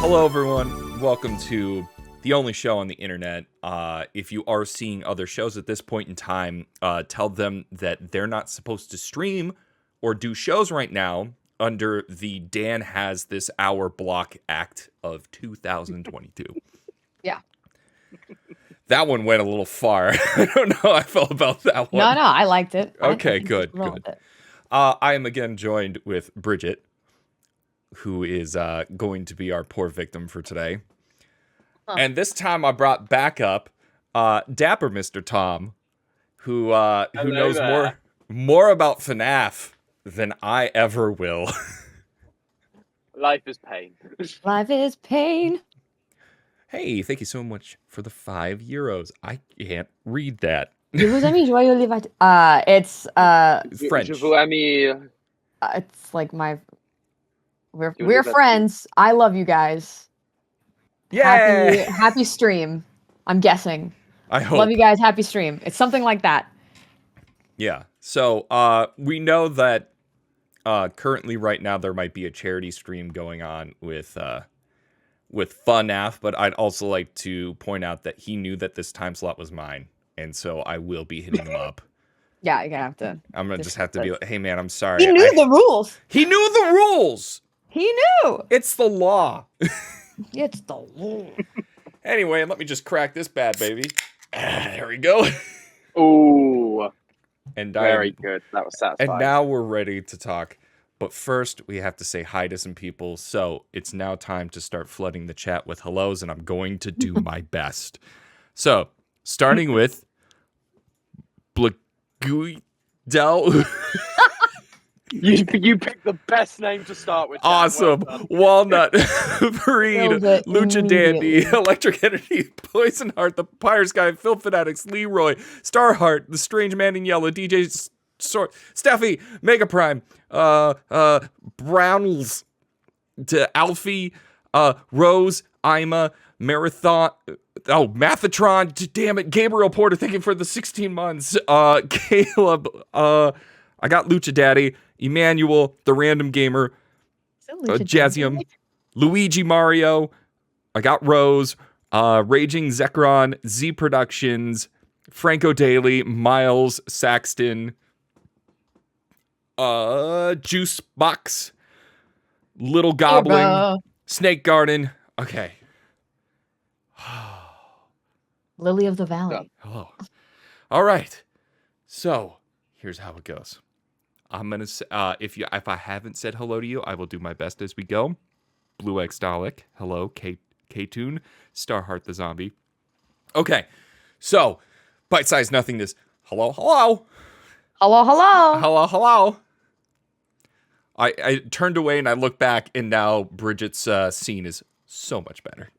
Hello, everyone. Welcome to the only show on the internet. If you are seeing other shows at this point in time, tell them that they're not supposed to stream or do shows right now under the Dan Has This Hour Block Act of 2022. Yeah. That one went a little far. I don't know how I felt about that one. No, I liked it. Okay, good. I am again joined with Brigitte, who is going to be our poor victim for today. And this time I brought back up Dapper Mr. Tom, who knows more about FNAF than I ever will. Life is pain. Life is pain. Hey, thank you so much for the €5. I can't read that. It's French. It's like we're friends. I love you guys. Yeah. Happy stream. I'm guessing. I hope. Love you guys. Happy stream. It's something like that. Yeah. So we know that currently right now there might be a charity stream going on with FNAF, but I'd also like to point out that he knew that this time slot was mine, and so I will be hitting him up. Yeah, you're gonna have to. I'm gonna just have to be like, hey man, I'm sorry. He knew the rules. He knew the rules. He knew. It's the law. It's the law. Anyway, let me just crack this bad baby. There we go. Ooh. And very good. That was satisfying. And now we're ready to talk. But first, we have to say hi to some people. So it's now time to start flooding the chat with hellos, and I'm going to do my best. So, starting with Brigitte. You picked the best name to start with. Awesome. Well Walnut, Breed, Lucha Dandy, Electric Energy, Poison Heart, The Pyre's Guy, Phil Fanatics, Leroy, Starheart, The Strange Man in Yellow, DJ Steffi, Mega Prime, Brownls, to Alfie, Rose, Ima, Marathon, Mathatron, damn it, Gabriel Porter, thank you for the 16 months, Caleb, I got Lucha Daddy, Emmanuel, The Random Gamer, Jazium, Luigi Mario, I got Rose, Raging Zekron, Z Productions, Franco Daly, Miles, Saxton, Juice Box, Little Goblin, Snake Garden. Okay. Lily of the Valley. Hello. All right. So here's how it goes. I'm gonna if I haven't said hello to you, I will do my best as we go. Blue X Dalek, hello. K-Tune, Starheart the Zombie. Okay, so bite-sized nothingness. Hello. I turned away and I looked back, and now Bridget's scene is so much better.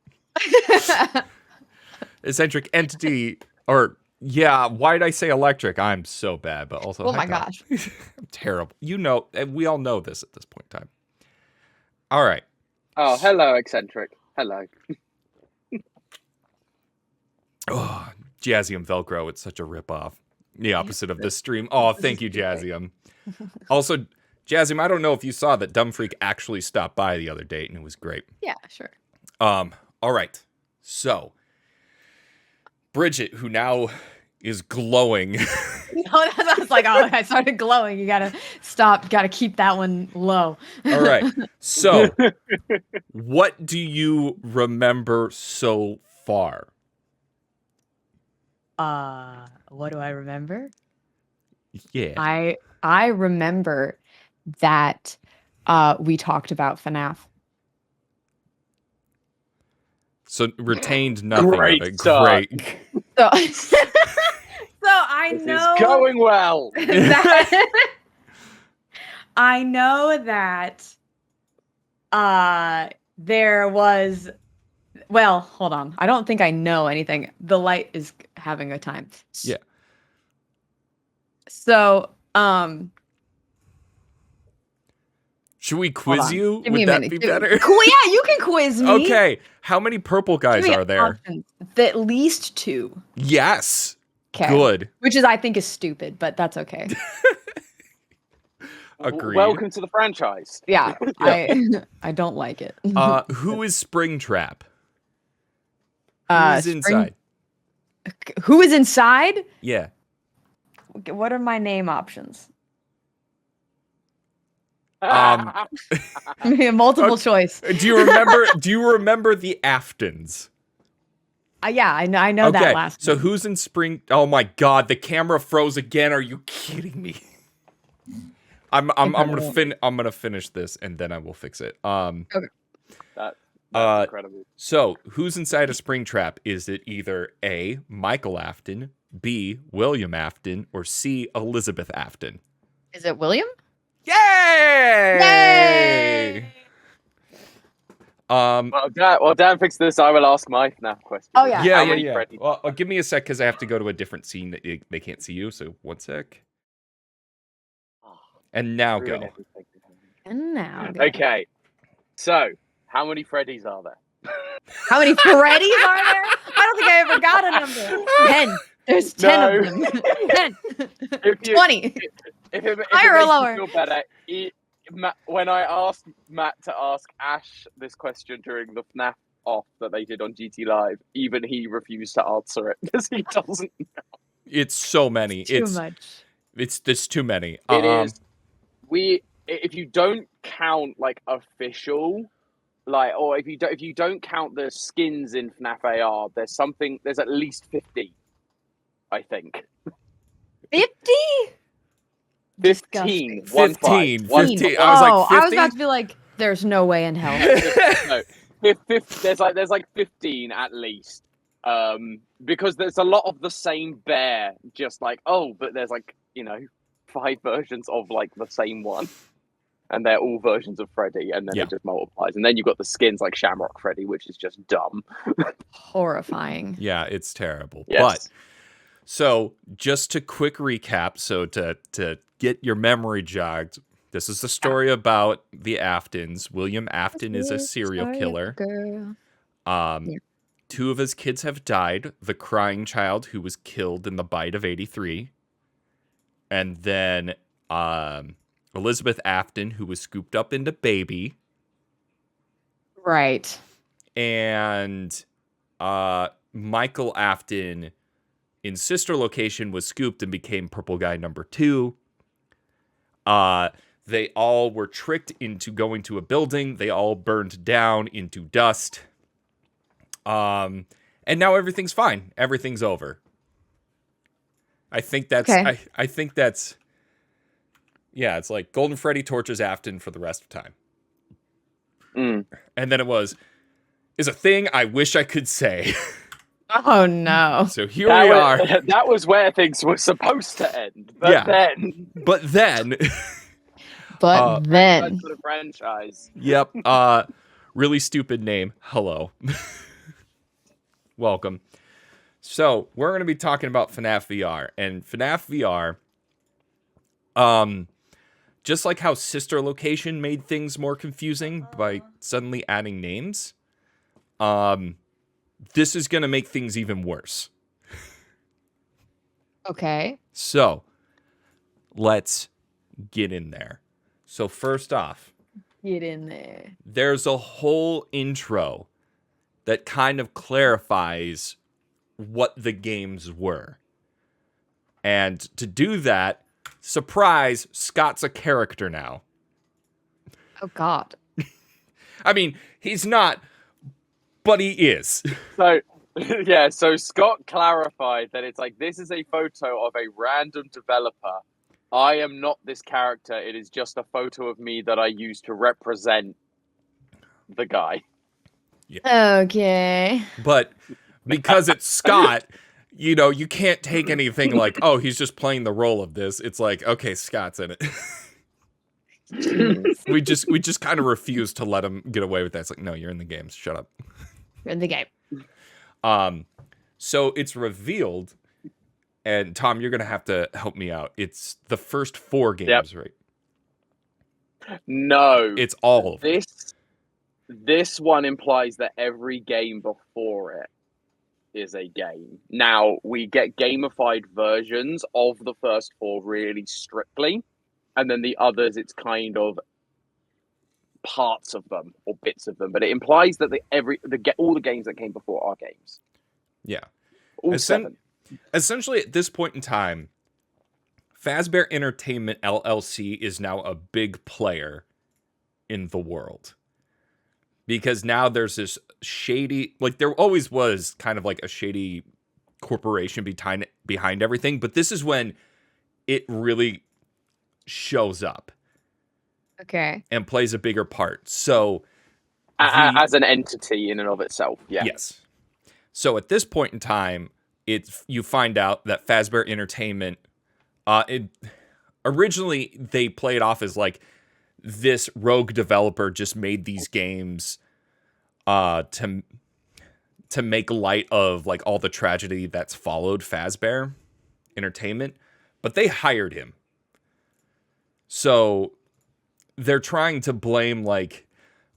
Eccentric entity, or yeah, why did I say electric? I'm so bad, but also oh my gosh, I'm terrible. You know, we all know this at this point in time. All right. Oh, hello, Eccentric. Hello. Oh, Jazium Velcro. It's such a ripoff. The opposite of this stream. Oh, thank you, Jazium. Also, Jazium, I don't know if you saw that Dumb Freak actually stopped by the other day, and it was great. Yeah, sure. All right. So, Brigitte, who now is glowing. I was like, oh, I started glowing. You gotta stop. Gotta keep that one low. All right. So, what do you remember so far? What do I remember? Yeah. I remember that we talked about FNAF. So retained nothing Great of it. start. Great. So, I know it's going well. I know that there was. Well, hold on. I don't think I know anything. The light is having a time. Yeah. So, should we quiz you? Give me Would a that minute. be better? Yeah, you can quiz me. Okay. How many purple guys are there? Options. At least 2. Yes. Okay. Good. Which is, I think, is stupid, but that's okay. Agreed. Welcome to the franchise. Yeah, Yeah. I don't like it. Who is Springtrap? Uh, Who's inside? Who is inside? Yeah. What are my name options? Multiple choice. Do you remember? Do you remember the Aftons? Yeah, I know that last So name. who's in Spring? Oh my God, the camera froze again. Are you kidding me? I'm gonna finish this and then I will fix it. Okay. That's Uh, incredible. So who's inside a Springtrap? Is it either A, Michael Afton, B, William Afton, or C, Elizabeth Afton? Is it William? Yay! Yay! Well, Dan fixed this. I will ask my FNAF question. Oh, yeah. How many Yeah. Freddy- Well, give me a sec because I have to go to a different scene that they can't see you. So 1 sec. And now Ruin go. everything. And now. Okay. So, how many Freddys are there? How many Freddys are there? I don't think I ever got a number. 10. There's 10 of them. 10. If you- 20. If Higher or makes you lower? feel better, when I asked Matt to ask Ash this question during the FNAF off that they did on GT Live, even he refused to answer it because he doesn't. It's so many. Too much. There's too many. It is. If you don't count like official, like, or if you don't count the skins in FNAF AR, there's at least 50, I think. 50? 15. 15. 1 15. Oh, I was like, 50? I was about to be like, there's no way in hell. No, there's like 15 at least. Because there's a lot of the same bear, just like, but there's like, 5 versions of like the same one. And they're all versions of Freddy, and then it just multiplies. And then you've got the skins like Shamrock Freddy, which is just dumb. Horrifying. Yeah, it's terrible. Yes. But so just to quick recap, so to get your memory jogged, this is the story about the Aftons. William Afton is a serial killer. Girl. 2 of his kids have died. The crying child who was killed in the bite of 83. And then Elizabeth Afton, who was scooped up into baby. Right. And Michael Afton in sister location was scooped and became purple guy number 2. They all were tricked into going to a building. They all burned down into dust. And now everything's fine. Everything's over. I think that's okay. I think that's yeah, it's like Golden Freddy tortures Afton for the rest of time. And then it is a thing I wish I could say. Oh no. So here we are. That was where things were supposed to end. But Yeah. then But then But then for the franchise. Yep. Really stupid name. Hello. Welcome. So we're gonna be talking about FNAF VR. And FNAF VR, just like how Sister Location made things more confusing by suddenly adding names, this is gonna make things even worse. okay. So let's get in there. So first off, Get in there. there's a whole intro that kind of clarifies what the games were. And to do that, surprise, Scott's a character now. Oh God. I mean, he's not, but he is. So yeah, so Scott clarified that it's like, this is a photo of a random developer. I am not this character. It is just a photo of me that I use to represent the guy. Okay. But because it's Scott, you can't take anything like, oh, he's just playing the role of this. It's like, okay, Scott's in it. we just kind of refuse to let him get away with that. It's like, no, you're in the games. Shut up. You're in the game. So it's revealed, and Tom, you're gonna have to help me out. It's the first 4 games, right? No. It's all of them. This one implies that every game before it is a game. Now, we get gamified versions of the first 4 really strictly, and then the others, it's kind of parts of them or bits of them. But it implies that all the games that came before are games. Yeah. All 7. Essentially, at this point in time, Fazbear Entertainment LLC is now a big player in the world. Because now there's this shady, like there always was kind of like a shady corporation behind everything, but this is when it really shows up. Okay. And plays a bigger part. So as an entity in and of itself, yeah. Yes. So at this point in time, you find out that Fazbear Entertainment, originally they played off as like this rogue developer just made these games to make light of like all the tragedy that's followed Fazbear Entertainment, but they hired him. So they're trying to blame like,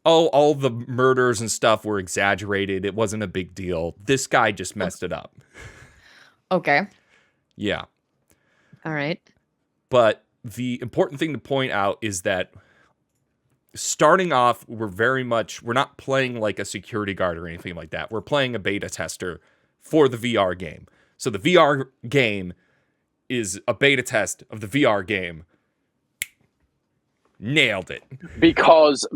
oh, all the murders and stuff were exaggerated. It wasn't a big deal. This guy just messed it up. Okay. Yeah. All right. But the important thing to point out is that starting off, we're not playing like a security guard or anything like that. We're playing a beta tester for the VR game. So the VR game is a beta test of the VR game. Nailed it. Because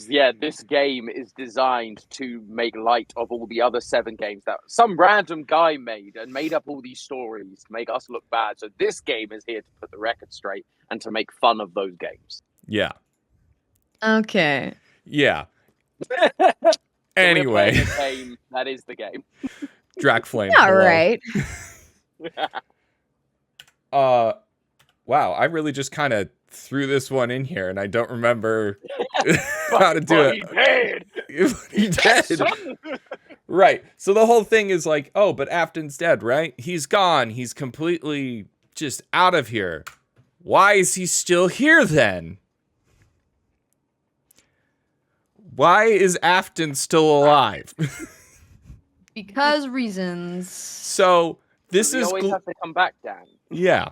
yeah, this game is designed to make light of all the other 7 games that some random guy made up all these stories to make us look bad. So this game is here to put the record straight and to make fun of those games. Yeah. Okay. Yeah. So Anyway, we're playing a game that is the game. Dracflame. All hello. right. Wow, I really just kind of threw this one in here, and I don't remember how to do it. He did. Right. So the whole thing is like, oh, but Afton's dead, right? He's gone. He's completely just out of here. Why is he still here then? Why is Afton still alive? Because reasons. So this We is always have to come back, Dan. yeah,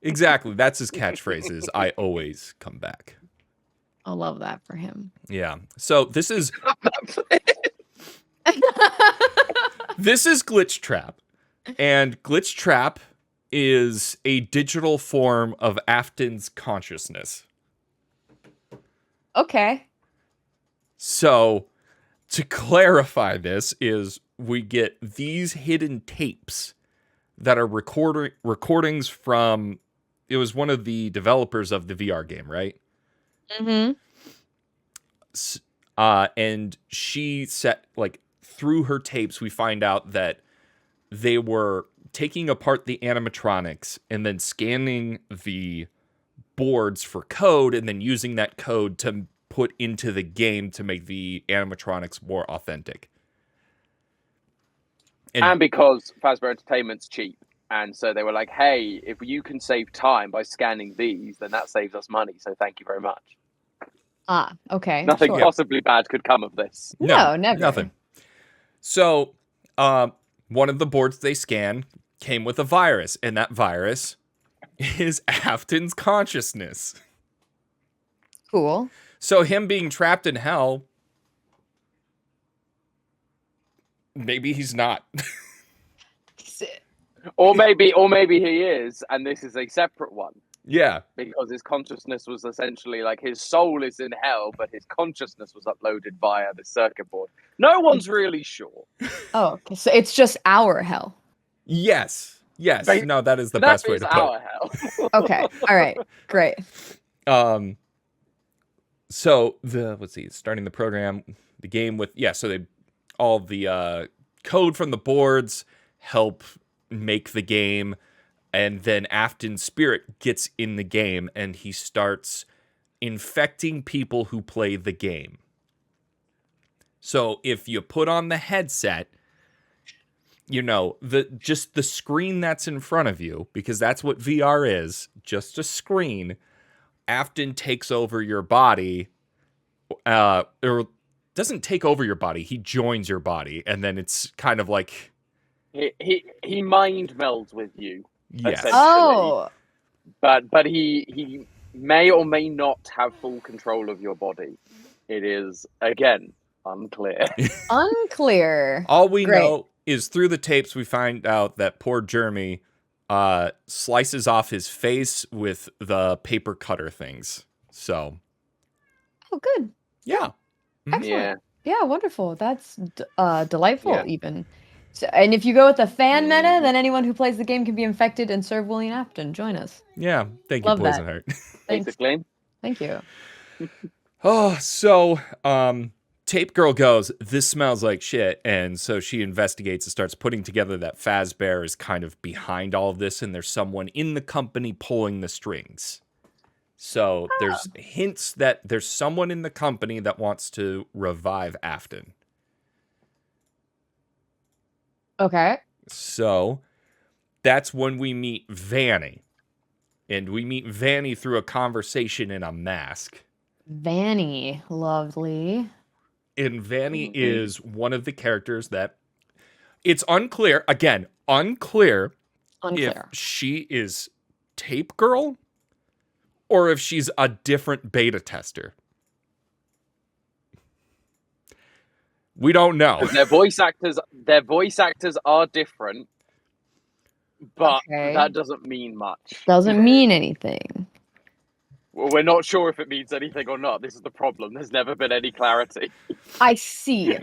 exactly. That's his catchphrase is I always come back. I love that for him. Yeah. So this is Glitch Trap. And Glitch Trap is a digital form of Afton's consciousness. Okay. So to clarify this is we get these hidden tapes that are recordings from, it was one of the developers of the VR game, right? Mm-hmm. And she set, like, through her tapes, we find out that they were taking apart the animatronics and then scanning the boards for code and then using that code to put into the game to make the animatronics more authentic. And because Fazbear Entertainment's cheap. And so they were like, hey, if you can save time by scanning these, then that saves us money. So thank you very much. Ah, okay. Nothing sure. possibly bad could come of this. No, never. Nothing. So, one of the boards they scan came with a virus, and that virus is Afton's consciousness. Cool. So him being trapped in hell, maybe he's not. Or maybe he is, and this is a separate one. Yeah. Because his consciousness was essentially like his soul is in hell, but his consciousness was uploaded via the circuit board. No one's really sure. Oh, okay. So it's just our hell. Yes. Yes. Ba- No, that is the That best way is to put our it. hell. Okay. All right. Great. So starting the program, the game with, so all the code from the boards help make the game, and then Afton's spirit gets in the game and he starts infecting people who play the game. So if you put on the headset, just the screen that's in front of you, because that's what VR is, just a screen, Afton takes over your body, or doesn't take over your body, he joins your body, and then it's kind of like... He mind melds with you. Yes. Essentially. Oh. But he may or may not have full control of your body. It is, again, unclear. Unclear. All we Great. know is through the tapes we find out that poor Jeremy slices off his face with the paper cutter things. So, Oh, good. yeah. Excellent. Yeah, wonderful. That's delightful, Yeah. even. So, and if you go with the fan meta, then anyone who plays the game can be infected and serve William Afton. Join us. Yeah. Thank you, Love that. Poison Heart. Thanks. Basically. Thank you. Oh, so Tape Girl goes, this smells like shit. And so she investigates and starts putting together that Fazbear is kind of behind all of this, and there's someone in the company pulling the strings. So there's hints that there's someone in the company that wants to revive Afton. Okay. So that's when we meet Vanny. And we meet Vanny through a conversation in a mask. Vanny. Lovely. And Vanny is one of the characters that it's unclear, again, unclear if she is Tape Girl or if she's a different beta tester. We don't know. Their voice actors are different, but that doesn't mean much. Doesn't mean anything. Well, we're not sure if it means anything or not. This is the problem. There's never been any clarity. I see.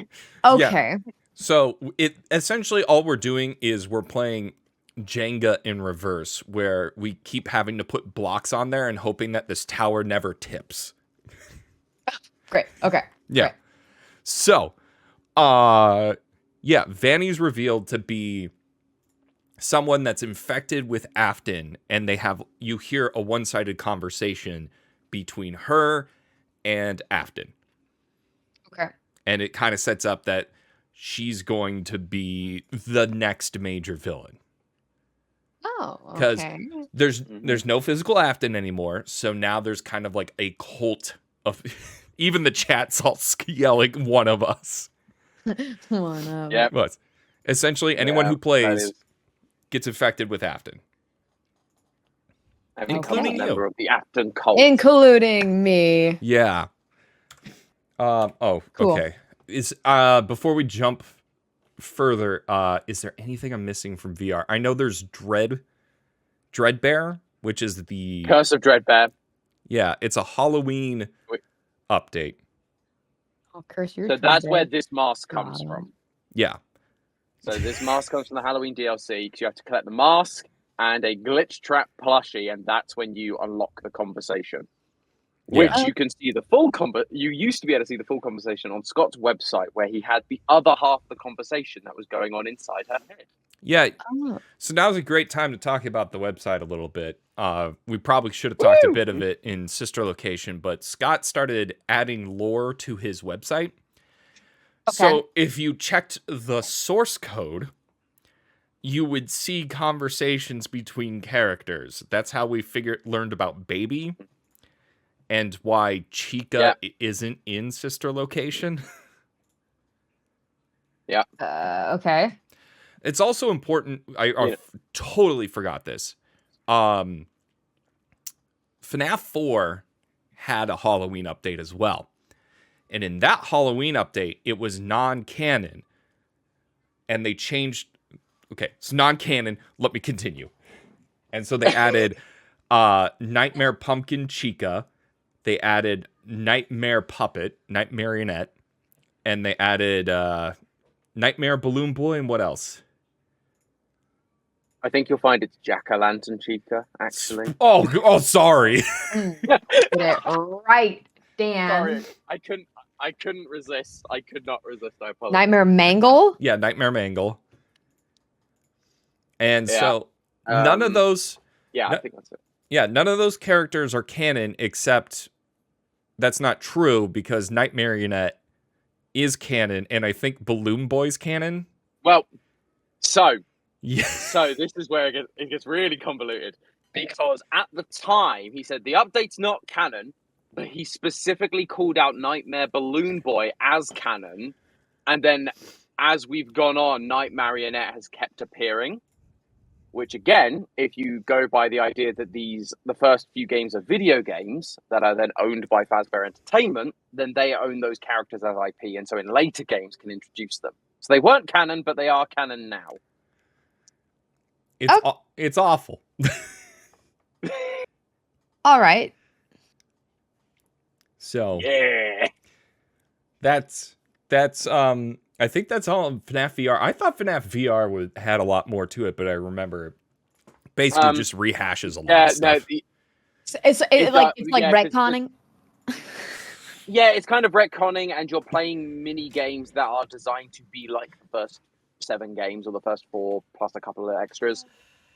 Okay. Yeah. So it essentially all we're doing is we're playing Jenga in reverse, where we keep having to put blocks on there and hoping that this tower never tips. Great. Okay. Yeah. Great. So, yeah, Vanny's revealed to be someone that's infected with Afton, and you hear a one-sided conversation between her and Afton. Okay. And it kind of sets up that she's going to be the next major villain. Oh, Because okay. there's no physical Afton anymore, so now there's kind of like a cult of even the chat's all yelling one of us. One of Yeah. But essentially anyone who plays gets infected with Afton. Including a member you. of the Afton cult. Including me. Yeah. Cool. Okay. Before we jump further, is there anything I'm missing from VR? I know there's Dreadbear, which is the Curse of Dreadbear. Yeah, it's a Halloween update. I'll curse your So that's Dreadbear. where this mask comes from. Yeah. So this mask comes from the Halloween DLC because you have to collect the mask and a glitch trap plushie, and that's when you unlock the conversation. Which you can see the full you used to be able to see the full conversation on Scott's website, where he had the other half of the conversation that was going on inside her head. Yeah. So now's a great time to talk about the website a little bit. We probably should have talked a bit of it in Sister Location, but Scott started adding lore to his website. Okay. So if you checked the source code, you would see conversations between characters. That's how we learned about Baby and why Chica isn't in Sister Location. Yeah. Okay. It's also important. I totally forgot this. FNAF 4 had a Halloween update as well. And in that Halloween update, it was non-canon. And they changed... Okay, it's non-canon. Let me continue. And so they added Nightmare Pumpkin Chica. They added Nightmare Puppet, Night Marionette. And they added Nightmare Balloon Boy, and what else? I think you'll find it's Jack-o'-lantern Chica, actually. Oh, sorry. Get it right, Dan. Sorry, I couldn't resist. I could not resist. I apologize. Nightmare Mangle? Yeah, Nightmare Mangle. And so none of those... Yeah, I think that's it. Yeah, none of those characters are canon, except that's not true because Night Marionette is canon, and I think Balloon Boy's canon. Well, so this is where it gets really convoluted, because at the time he said the update's not canon, but he specifically called out Nightmare Balloon Boy as canon, and then as we've gone on, Night Marionette has kept appearing. which again, if you go by the idea that the first few games are video games that are then owned by Fazbear Entertainment, then they own those characters as IP, and so in later games can introduce them. So they weren't canon, but they are canon now. It's awful. All right. So Yeah. that's I think that's all of FNAF VR. I thought FNAF VR had a lot more to it, but I remember basically just rehashes a lot of stuff. It's like retconning. Yeah, it's kind of retconning, and you're playing mini games that are designed to be like the first 7 games or the first 4 plus a couple of extras.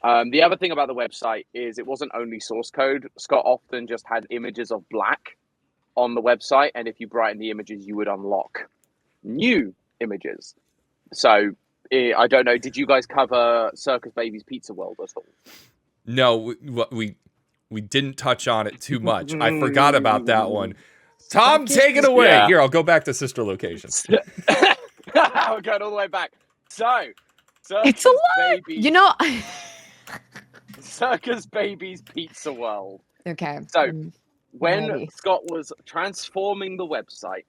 The other thing about the website is it wasn't only source code. Scott often just had images of black on the website, and if you brighten the images, you would unlock new images. So I don't know. Did you guys cover Circus Baby's Pizza World at all? No, we didn't touch on it too much. I forgot about that one. Tom, take it away. Yeah. Here, I'll go back to sister locations. We're going all the way back. So, It's a lot. You know. Circus Baby's Pizza World. Okay. So, when ready. Scott was transforming the website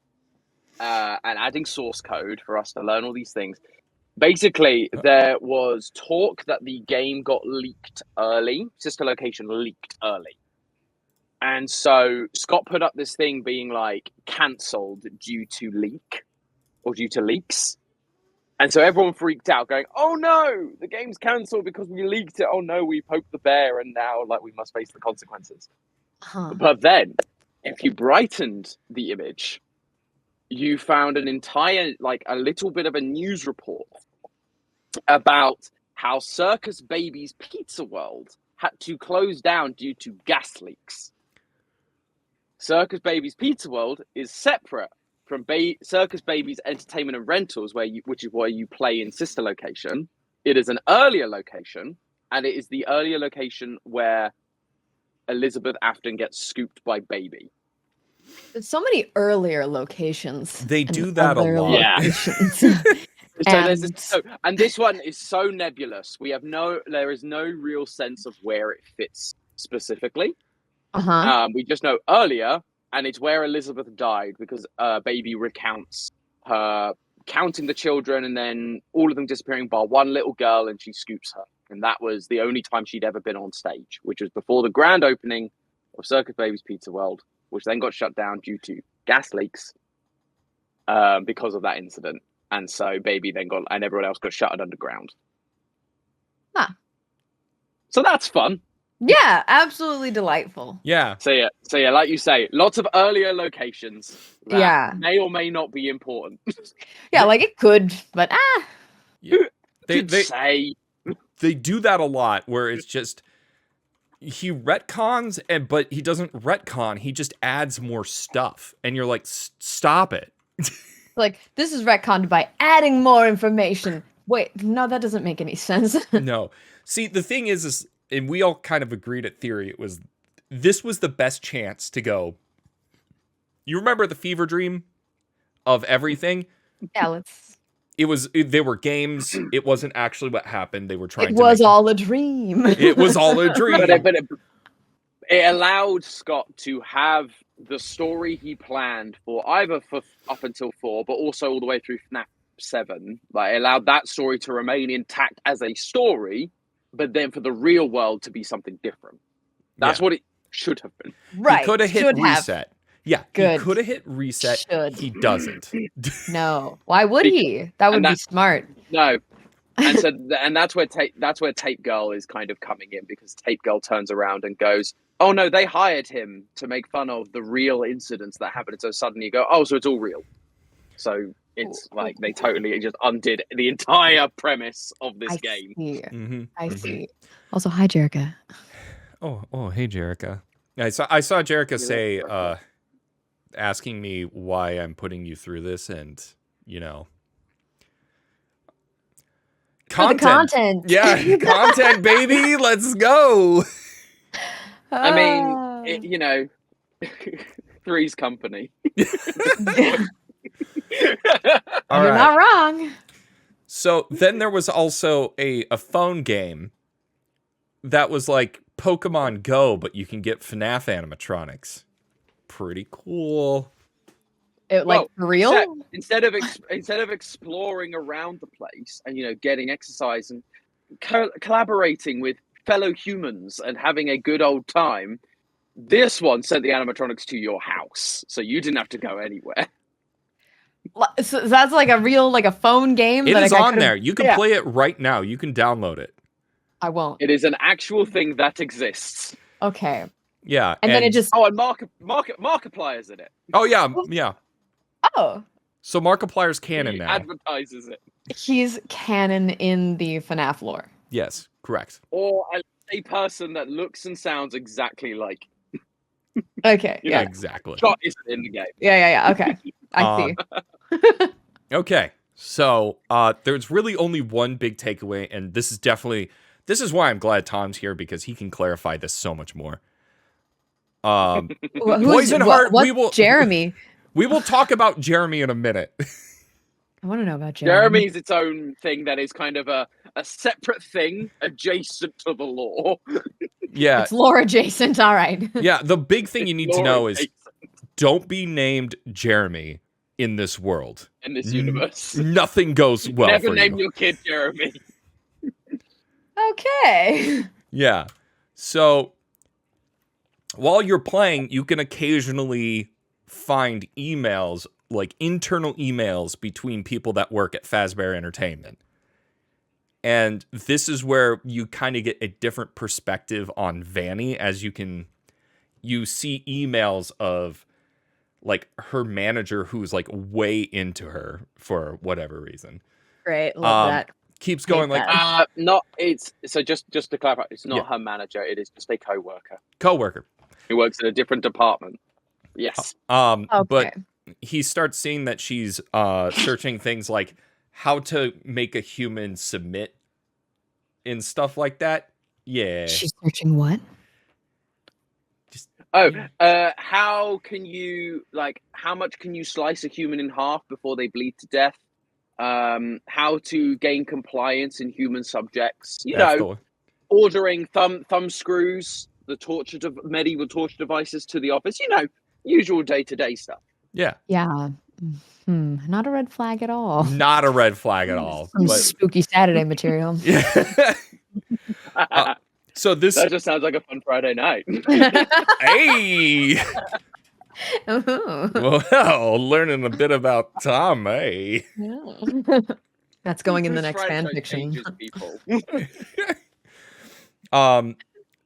and adding source code for us to learn all these things, basically there was talk that the game got leaked early. Sister Location leaked early. And so Scott put up this thing being like cancelled due to leak or due to leaks. And so everyone freaked out going, oh no, the game's cancelled because we leaked it. Oh no, we poked the bear and now like we must face the consequences. Huh. But then if you brightened the image, you found an entire, like a little bit of a news report about how Circus Baby's Pizza World had to close down due to gas leaks. Circus Baby's Pizza World is separate from Circus Baby's Entertainment and Rentals, which is where you play in Sister Location. It is an earlier location, and it is the earlier location where Elizabeth Afton gets scooped by Baby. There's so many earlier locations. They do that a lot. Yeah. And And this one is so nebulous. There is no real sense of where it fits specifically. We just know earlier, and it's where Elizabeth died because Baby recounts her counting the children and then all of them disappearing bar one little girl, and she scoops her. And that was the only time she'd ever been on stage, which was before the grand opening of Circus Baby's Pizza World, which then got shut down due to gas leaks because of that incident. And so Baby then and everyone else got shuttered underground. Huh. So that's fun. yeah, absolutely delightful. Yeah. So yeah, like you say, lots of earlier locations that Yeah. may or may not be important. Yeah, like it could, but They say they do that a lot where it's just he retcons but he doesn't retcon, he just adds more stuff and you're like, stop it. like this is retconned by adding more information. Wait, no, that doesn't make any sense. No. See, the thing is and we all kind of agreed at theory, this was the best chance to go. You remember the fever dream of everything? Yeah, They were games. It wasn't actually what happened. They were trying it to was all a dream. It was all a dream. but it allowed Scott to have the story he planned for either for up until 4, but also all the way through FNAF 7. Like, it allowed that story to remain intact as a story, but then for the real world to be something different. That's what it should have been. Right. He could have hit reset. Yeah, Good. He could have hit reset. He doesn't. No. Why would he? That would be smart. No. And so that's where Tape Girl is kind of coming in, because Tape Girl turns around and goes, oh no, they hired him to make fun of the real incidents that happened. So suddenly you go, oh, so it's all real. So it's like they totally just undid the entire premise of this game. I see. Also, hi, Jerica. Oh, hey, Jerica. I saw Jerica say, asking me why I'm putting you through this, and content. Yeah, content, baby. Let's go. I mean, Three's Company. All You're right. not wrong. So then there was also a phone game that was like Pokemon Go, but you can get FNAF animatronics. Pretty cool. Like for real? Instead of exploring around the place and getting exercise and collaborating with fellow humans and having a good old time, this one sent the animatronics to your house, so you didn't have to go anywhere. So that's like a real, like a phone game. It that is I on there. You can Yeah. play it right now. You can download it. I won't. It is an actual thing that exists. Okay. Yeah. And then it just. Oh, and Markiplier's in it. Oh, yeah. Yeah. Oh. So Markiplier's canon He now. advertises it. He's canon in the FNAF lore. Yes, correct. Or a person that looks and sounds exactly like. Okay. Yeah. Exactly. Scott isn't in the game. Yeah. Okay. I see. Okay. So there's really only one big takeaway, and this is why I'm glad Tom's here, because he can clarify this so much more. Poison Heart. What's Jeremy? We will talk about Jeremy in a minute. I want to know about Jeremy. Jeremy's its own thing that is kind of a separate thing adjacent to the lore. Yeah. It's lore adjacent. All right. Yeah. The big thing you need to know is Adjacent don't be named Jeremy in this world. in this universe. Nothing goes well Never for name you. your kid Jeremy. Okay. Yeah. So while you're playing, you can occasionally find emails, like internal emails between people that work at Fazbear Entertainment. And this is where you kind of get a different perspective on Vanny, as you see emails of like her manager who's like way into her for whatever reason. Great. Love that. Keeps going like just to clarify, it's not her manager, it is just a coworker who works in a different department. Yes. But he starts seeing that she's searching things like how to make a human submit and stuff like that. Yeah. She's searching what? How can you how much can you slice a human in half before they bleed to death? How to gain compliance in human subjects? Ordering thumb screws, the medieval torture devices to the office. Usual day-to-day stuff. Yeah. Yeah. Not a red flag at all. Not a red flag at all. Some spooky Saturday material. Yeah. So that just sounds like a fun Friday night. Hey. Ooh. Well, learning a bit about Tom, hey. Yeah. That's going in the This next fan franchise fiction. changes people.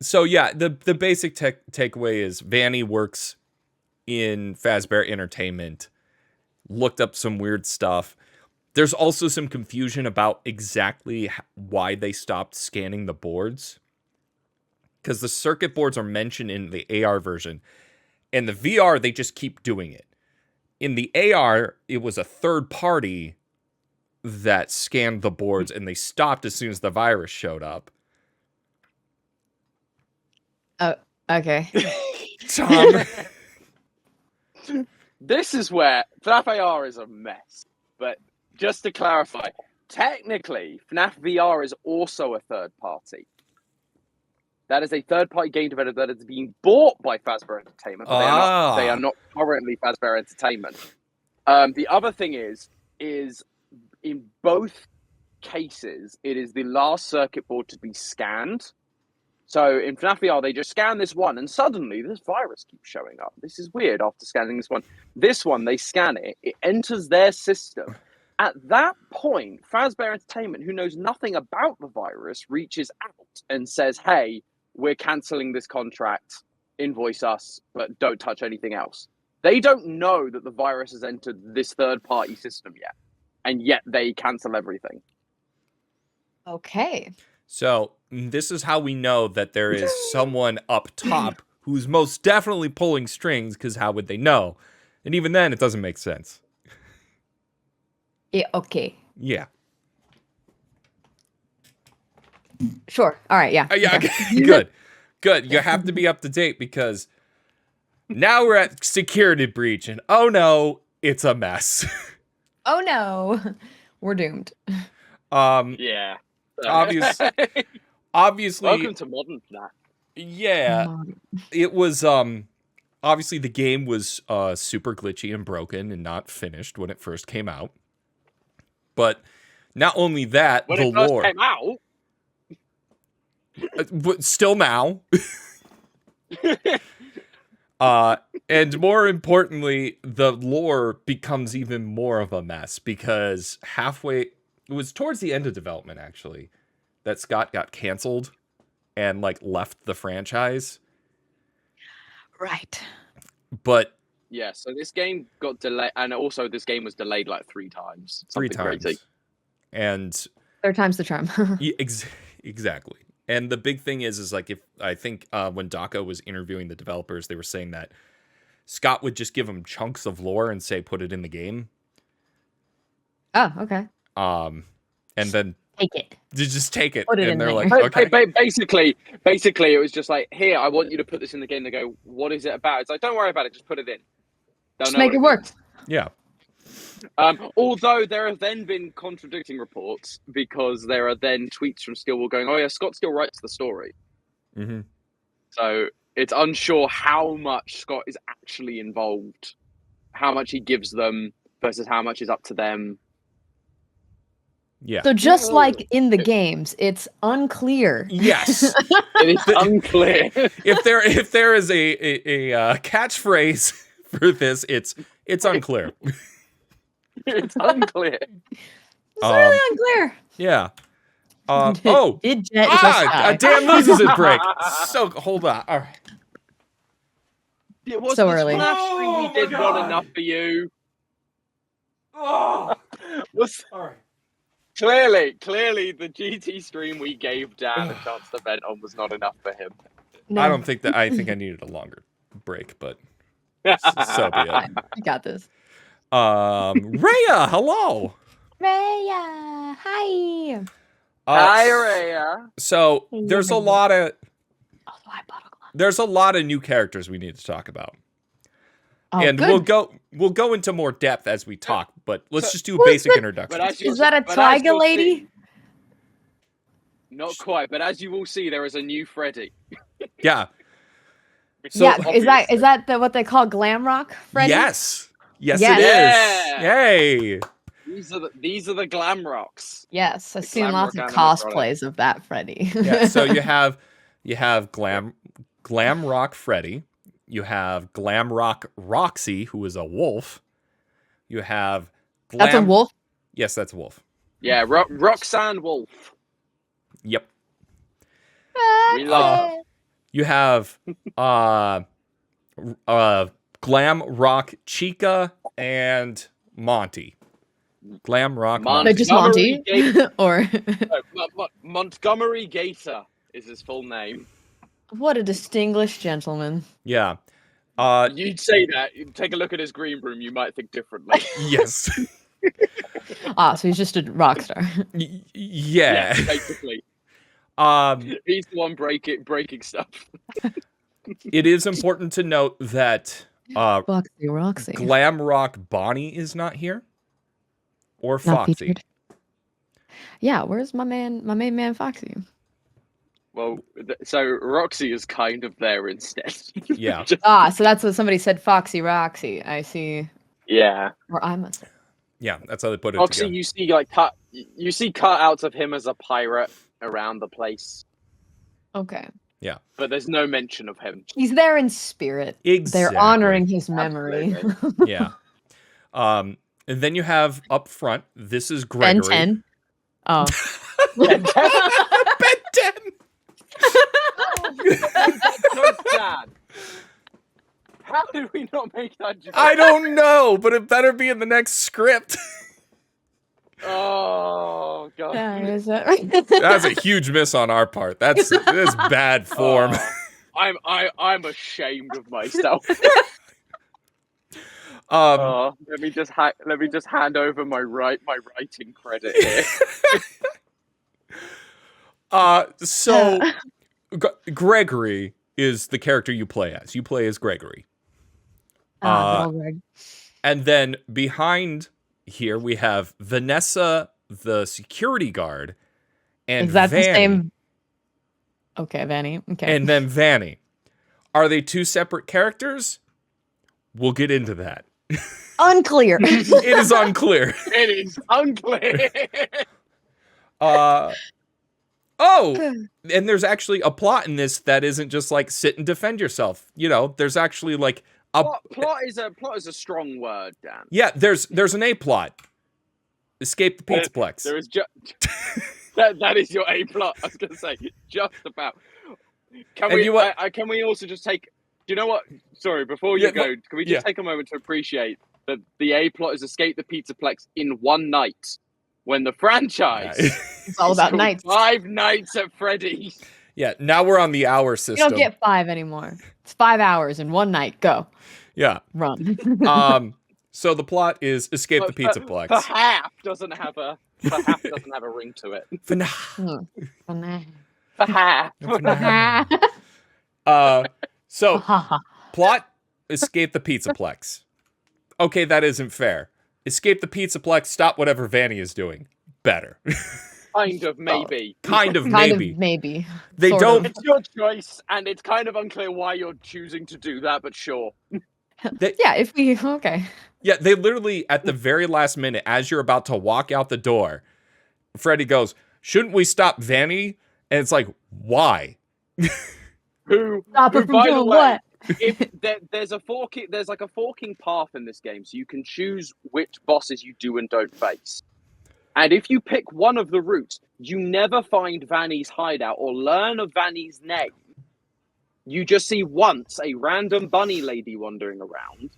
So yeah, the basic takeaway is Vanny works in Fazbear Entertainment, looked up some weird stuff. There's also some confusion about exactly why they stopped scanning the boards, because the circuit boards are mentioned in the AR version. In the VR, they just keep doing it. In the AR, it was a third party that scanned the boards, and they stopped as soon as the virus showed up. Oh, okay. Tom. This is where FNAF AR is a mess. But just to clarify, technically, FNAF VR is also a third party. That is a third-party game developer that is being bought by Fazbear Entertainment. But they are not currently Fazbear Entertainment. The other thing is in both cases, it is the last circuit board to be scanned. So in FNAF VR, they just scan this one, and suddenly this virus keeps showing up. This is weird after scanning this one. This one, they scan it. It enters their system. At that point, Fazbear Entertainment, who knows nothing about the virus, reaches out and says, hey, we're cancelling this contract, invoice us, but don't touch anything else. They don't know that the virus has entered this third-party system yet, and yet they cancel everything. Okay. So this is how we know that there is someone up top who's most definitely pulling strings, because how would they know? And even then, it doesn't make sense. Yeah, okay. Yeah. Sure. All right. Yeah. Yeah. Okay. Good. You have to be up to date, because now we're at security breach, and oh no, it's a mess. Oh no, we're doomed. Yeah. obviously, Welcome to modern FNAF. yeah, it was obviously the game was super glitchy and broken and not finished when it first came out. But not only that, When the it first lore, came out, but still now. And more importantly, the lore becomes even more of a mess because it was towards the end of development actually that Scott got canceled and like left the franchise. Right. But yeah. So this game got delayed, and also this game was delayed like 3 times. three Something times. crazy. And Third time's the charm. exactly. And the big thing is like I think when Daka was interviewing the developers, they were saying that Scott would just give them chunks of lore and say put it in the game. Oh, okay. And then Take it. just take it, Put it in and they're there. like, okay, Basically, it was just like, here, I want you to put this in the game. They go, what is it about? It's like, don't worry about it. Just put it in. They'll Just know make what it work. means. yeah, Although there have then been contradicting reports because there are then tweets from Skillwall going, oh yeah, Scott still writes the story. mm-hmm. So it's unsure how much Scott is actually involved, how much he gives them versus how much is up to them. Yeah. So just like in the games, it's unclear. Yes. It is unclear. if there is a catchphrase for this, it's unclear. It's unclear. It's really unclear. Yeah. Did Jet just die? damn loses it break. So hold on. All right. It was So this early. FNAF stream we did God. not enough for you. Oh. Was All right. clearly the GT stream we gave Dan a chance to vent on was not enough for him. No, I don't think that. I think I needed a longer break, but so be it. fine. I got this. Rhea, hello. Rhea, hi. Hi, Rhea. So there's a lot of Oh, the white bottle glove. there's a lot of new characters we need to talk about. Oh, And good. we'll go into more depth as we talk, but let's just do a Who's basic the- introduction. But as you- Is that a but as Tyga you'll lady? see- Not quite, but as you will see, there is a new Freddy. Yeah. So Yeah, obviously- is that what they call glam rock, Freddy? Yes. Yes, Yes. it Yeah. is. Yay. These are the glam rocks. Yes, I've The seen glam lots rock of animatronic. cosplays of that Freddy. Yeah. So you have glam rock Freddy. You have glam rock Roxy, who is a wolf. You have glam. That's a wolf. Yes, that's a wolf. Yeah, Roxanne Wolf. Yep. We love You have glam rock Chica and Monty. Glam rock Mon- No, Monty. just Montgomery Monty. Or Montgomery Gator is his full name. what a distinguished gentleman. Yeah. You'd say that. You take a look at his green room, you might think differently. Yes. Ah, so he's just a rock star. Yeah. basically. He's the one breaking stuff. It is important to note that Foxy Roxy. glam rock Bonnie is not here, or Not Foxy. featured. Yeah, where's my main man Foxy? Well, so Roxy is kind of there instead. Yeah. Ah, so that's what somebody said. Foxy Roxy. I see. Yeah. Or I must. Yeah, that's how they put it Roxy, together. you see cutouts of him as a pirate around the place, Okay. but there's no mention of him. He's there in spirit. Exactly. They're honoring his memory. Absolutely. Yeah. And then you have up front, this is Ben Gregory. 10. Oh. Ben 10. Dad, how did we not make that joke? I don't know, but it better be in the next script. Oh god. Yeah, is that right? That's a huge miss on our part. That's bad form. Oh, I'm ashamed of myself. Let me just hand over my writing credit here. So Gregory is the character you play as. You play as Gregory. Ah, good old Greg. And then behind here we have Vanessa, the security guard, and Is that Vanny. the same? Okay, Vanny. Okay. and then Vanny. Are they two separate characters? We'll get into that. Unclear. It is unclear. It is unclear. And there's actually a plot in this that isn't just like sit and defend yourself. You know, there's actually like a plot is a strong word, Dan. yeah. There's an A plot. Escape the Pizzaplex. There is just that is your A plot. I was going to say just about. Can we also just take? Do you know what? Sorry, before you go, can we just take a moment to appreciate that the A plot is escape the Pizzaplex in one night, when the franchise it's all about nights. 5 nights at Freddy's. Yeah, now we're on the hour system. You don't get 5 anymore. It's 5 hours in one night. Go. Yeah. Run. So the plot is escape the Pizzaplex. FNAF doesn't have a ring to it. FNAF. FNAF. So plot escape the Pizzaplex. Okay, that isn't fair. Escape the Pizzaplex, stop whatever Vanny is doing. Better. Kind of, maybe. Kind of, Kind maybe. of, maybe. They Sort don't. It's your choice, and it's kind of unclear why you're choosing to do that, but sure. Yeah, if we okay. Yeah, they literally at the very last minute, as you're about to walk out the door, Freddy goes, "Shouldn't we stop Vanny?" And it's like, why? Who? Stop her from By the doing way, what? if there's like a forking path in this game, so you can choose which bosses you do and don't face. And if you pick one of the routes, you never find Vanny's hideout or learn of Vanny's name. You just see once a random bunny lady wandering around.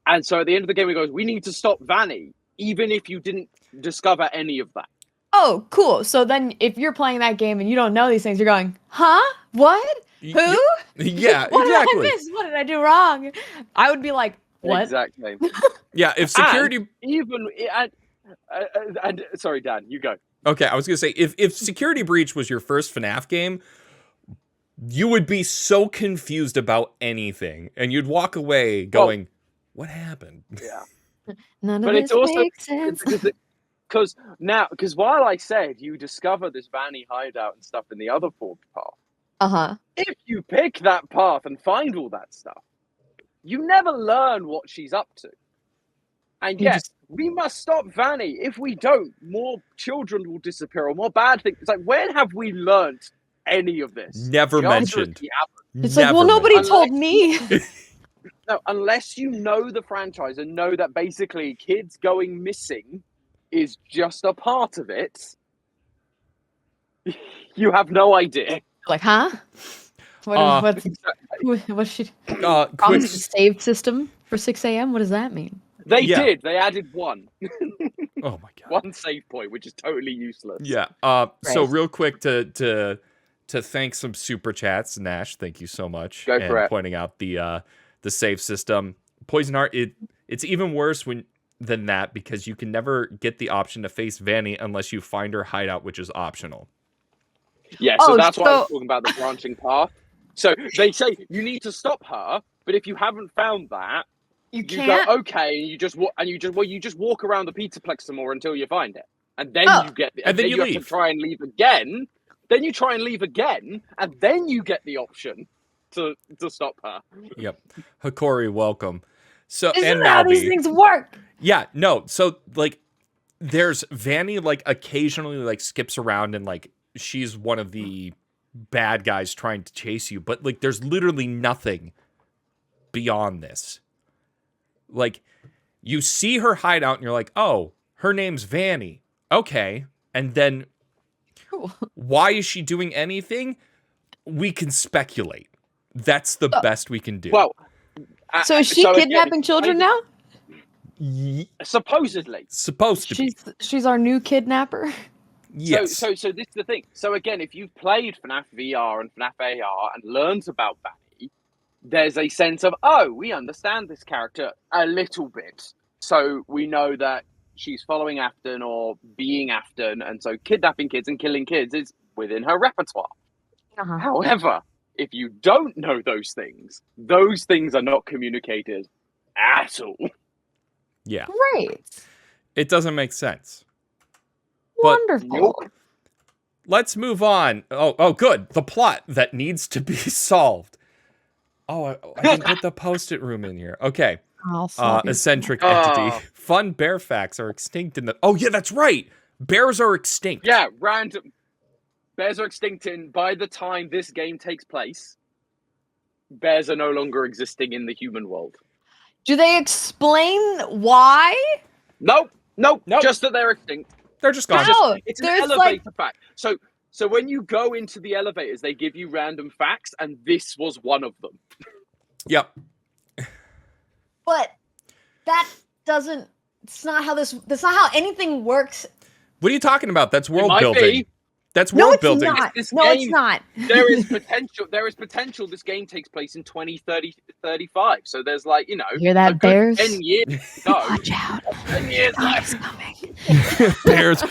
And so at the end of the game, it goes, we need to stop Vanny, even if you didn't discover any of that. Oh, cool. So then if you're playing that game and you don't know these things, you're going, huh? What? Who? Yeah, What exactly. did I miss? What did I do wrong? I would be like, what? Exactly. Yeah, if security... And sorry, Dan, you go. Okay, I was going to say, if Security Breach was your first FNAF game, you would be so confused about anything. And you'd walk away going, what happened? Yeah. None But of it's this also makes sense. because while I said you discover this Vanny hideout and stuff in the other forked path, Uh-huh. if you pick that path and find all that stuff, you never learn what she's up to. And yes, we must stop Vanny. If we don't, more children will disappear or more bad things. It's like, when have we learned any of this? Never mentioned. It's like, well, nobody told me. No, unless you know the franchise and know that basically kids going missing is just a part of it, you have no idea. Like, huh? What's she? Quick, Save system for 6 a.m.? What does that mean? They did. They added one. oh my god. One save point, which is totally useless. Yeah. So real quick to thank some super chats, Nash. Thank you so much. Go for it. Pointing out the save system. Poison Heart. It's even worse than that because you can never get the option to face Vanny unless you find her hideout, which is optional. Yeah. So that's why I was talking about the branching path. So they say you need to stop her, but if you haven't found that. You can't. Go okay, and you just walk around the Pizzaplex some more until you find it, and then you get, and then you leave. Have to try and leave again. Then you try and leave again, and then you get the option to stop her. Yep, Hikori, welcome. So Isn't that how these things work? Yeah, no. So like, there's Vanny like occasionally like skips around and like she's one of the bad guys trying to chase you, but like there's literally nothing beyond this. Like, you see her hideout and you're like, oh, her name's Vanny. Okay. And then why is she doing anything? We can speculate. That's the best we can do. Well, so is she kidnapping children now? Supposedly. Supposed to be. She's our new kidnapper? Yes. So this is the thing. So again, if you've played FNAF VR and FNAF AR and learned about Vanny, there's a sense of, oh, we understand this character a little bit. So we know that she's following Afton or being Afton, and so kidnapping kids and killing kids is within her repertoire. Uh-huh. However, if you don't know those things are not communicated at all. Yeah. Right. It doesn't make sense. Wonderful. let's move on. Oh, good. The plot that needs to be solved. Oh, I didn't put the post-it room in here. Okay. I'll solve Eccentric Oh. entity. Fun bear facts are extinct in the... Oh, yeah, that's right. Bears are extinct. Yeah, random. Bears are extinct by the time this game takes place. Bears are no longer existing in the human world. Do they explain why? Nope. Nope. Just that they're extinct. They're just gone. How? It's an There's elevator fact. So when you go into the elevators, they give you random facts, and this was one of them. Yep. But that doesn't. It's not how this. That's not how anything works. What are you talking about? That's world might building. be. That's No, world it's building. not. This No, it's game- not. There is potential this game takes place in 2035. So there's like, you know, Hear that, a good bears? 10 years to go. Watch out. 10 years It's left. coming.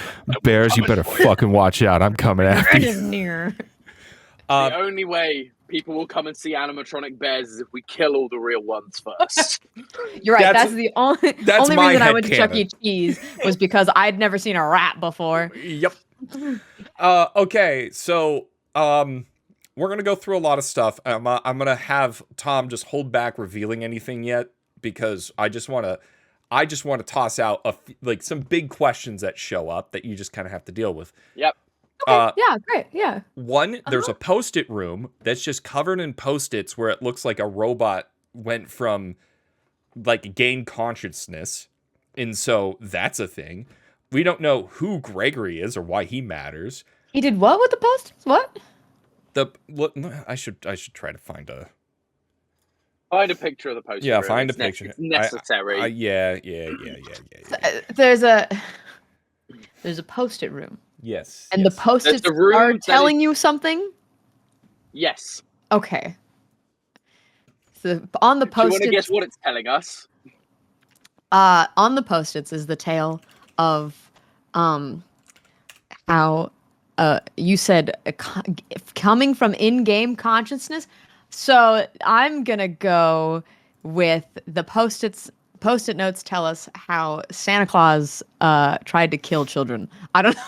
Bears, you better fucking watch out. I'm coming after It you. is near. The only way people will come and see animatronic bears is if we kill all the real ones first. You're right. That's- That's the only that's my reason I went to Chuck headcanon. E. Cheese was because I'd never seen a rat before. Yep. Okay, so we're gonna go through a lot of stuff. I'm gonna have Tom just hold back revealing anything yet because I just want to toss out some big questions that show up that you just kind of have to deal with. Yep. Yeah, great. Yeah. One, there's a post-it room that's just covered in post-its where it looks like a robot went from like gain consciousness, and so that's a thing. We don't know who Gregory is or why he matters. He did what with the posters? What? I should try to find a Find a picture of the poster. Yeah, room. find a It's picture. It's necessary. Yeah. There's a post-it room, Yes. and yes. the post-its There's the room are that telling you something. Yes. Okay. So on the Do you want to post-its, guess what it's telling us? on the post-its is the tale of how you said coming from in-game consciousness. So I'm gonna go with the post-it notes tell us how Santa Claus tried to kill children. I don't know.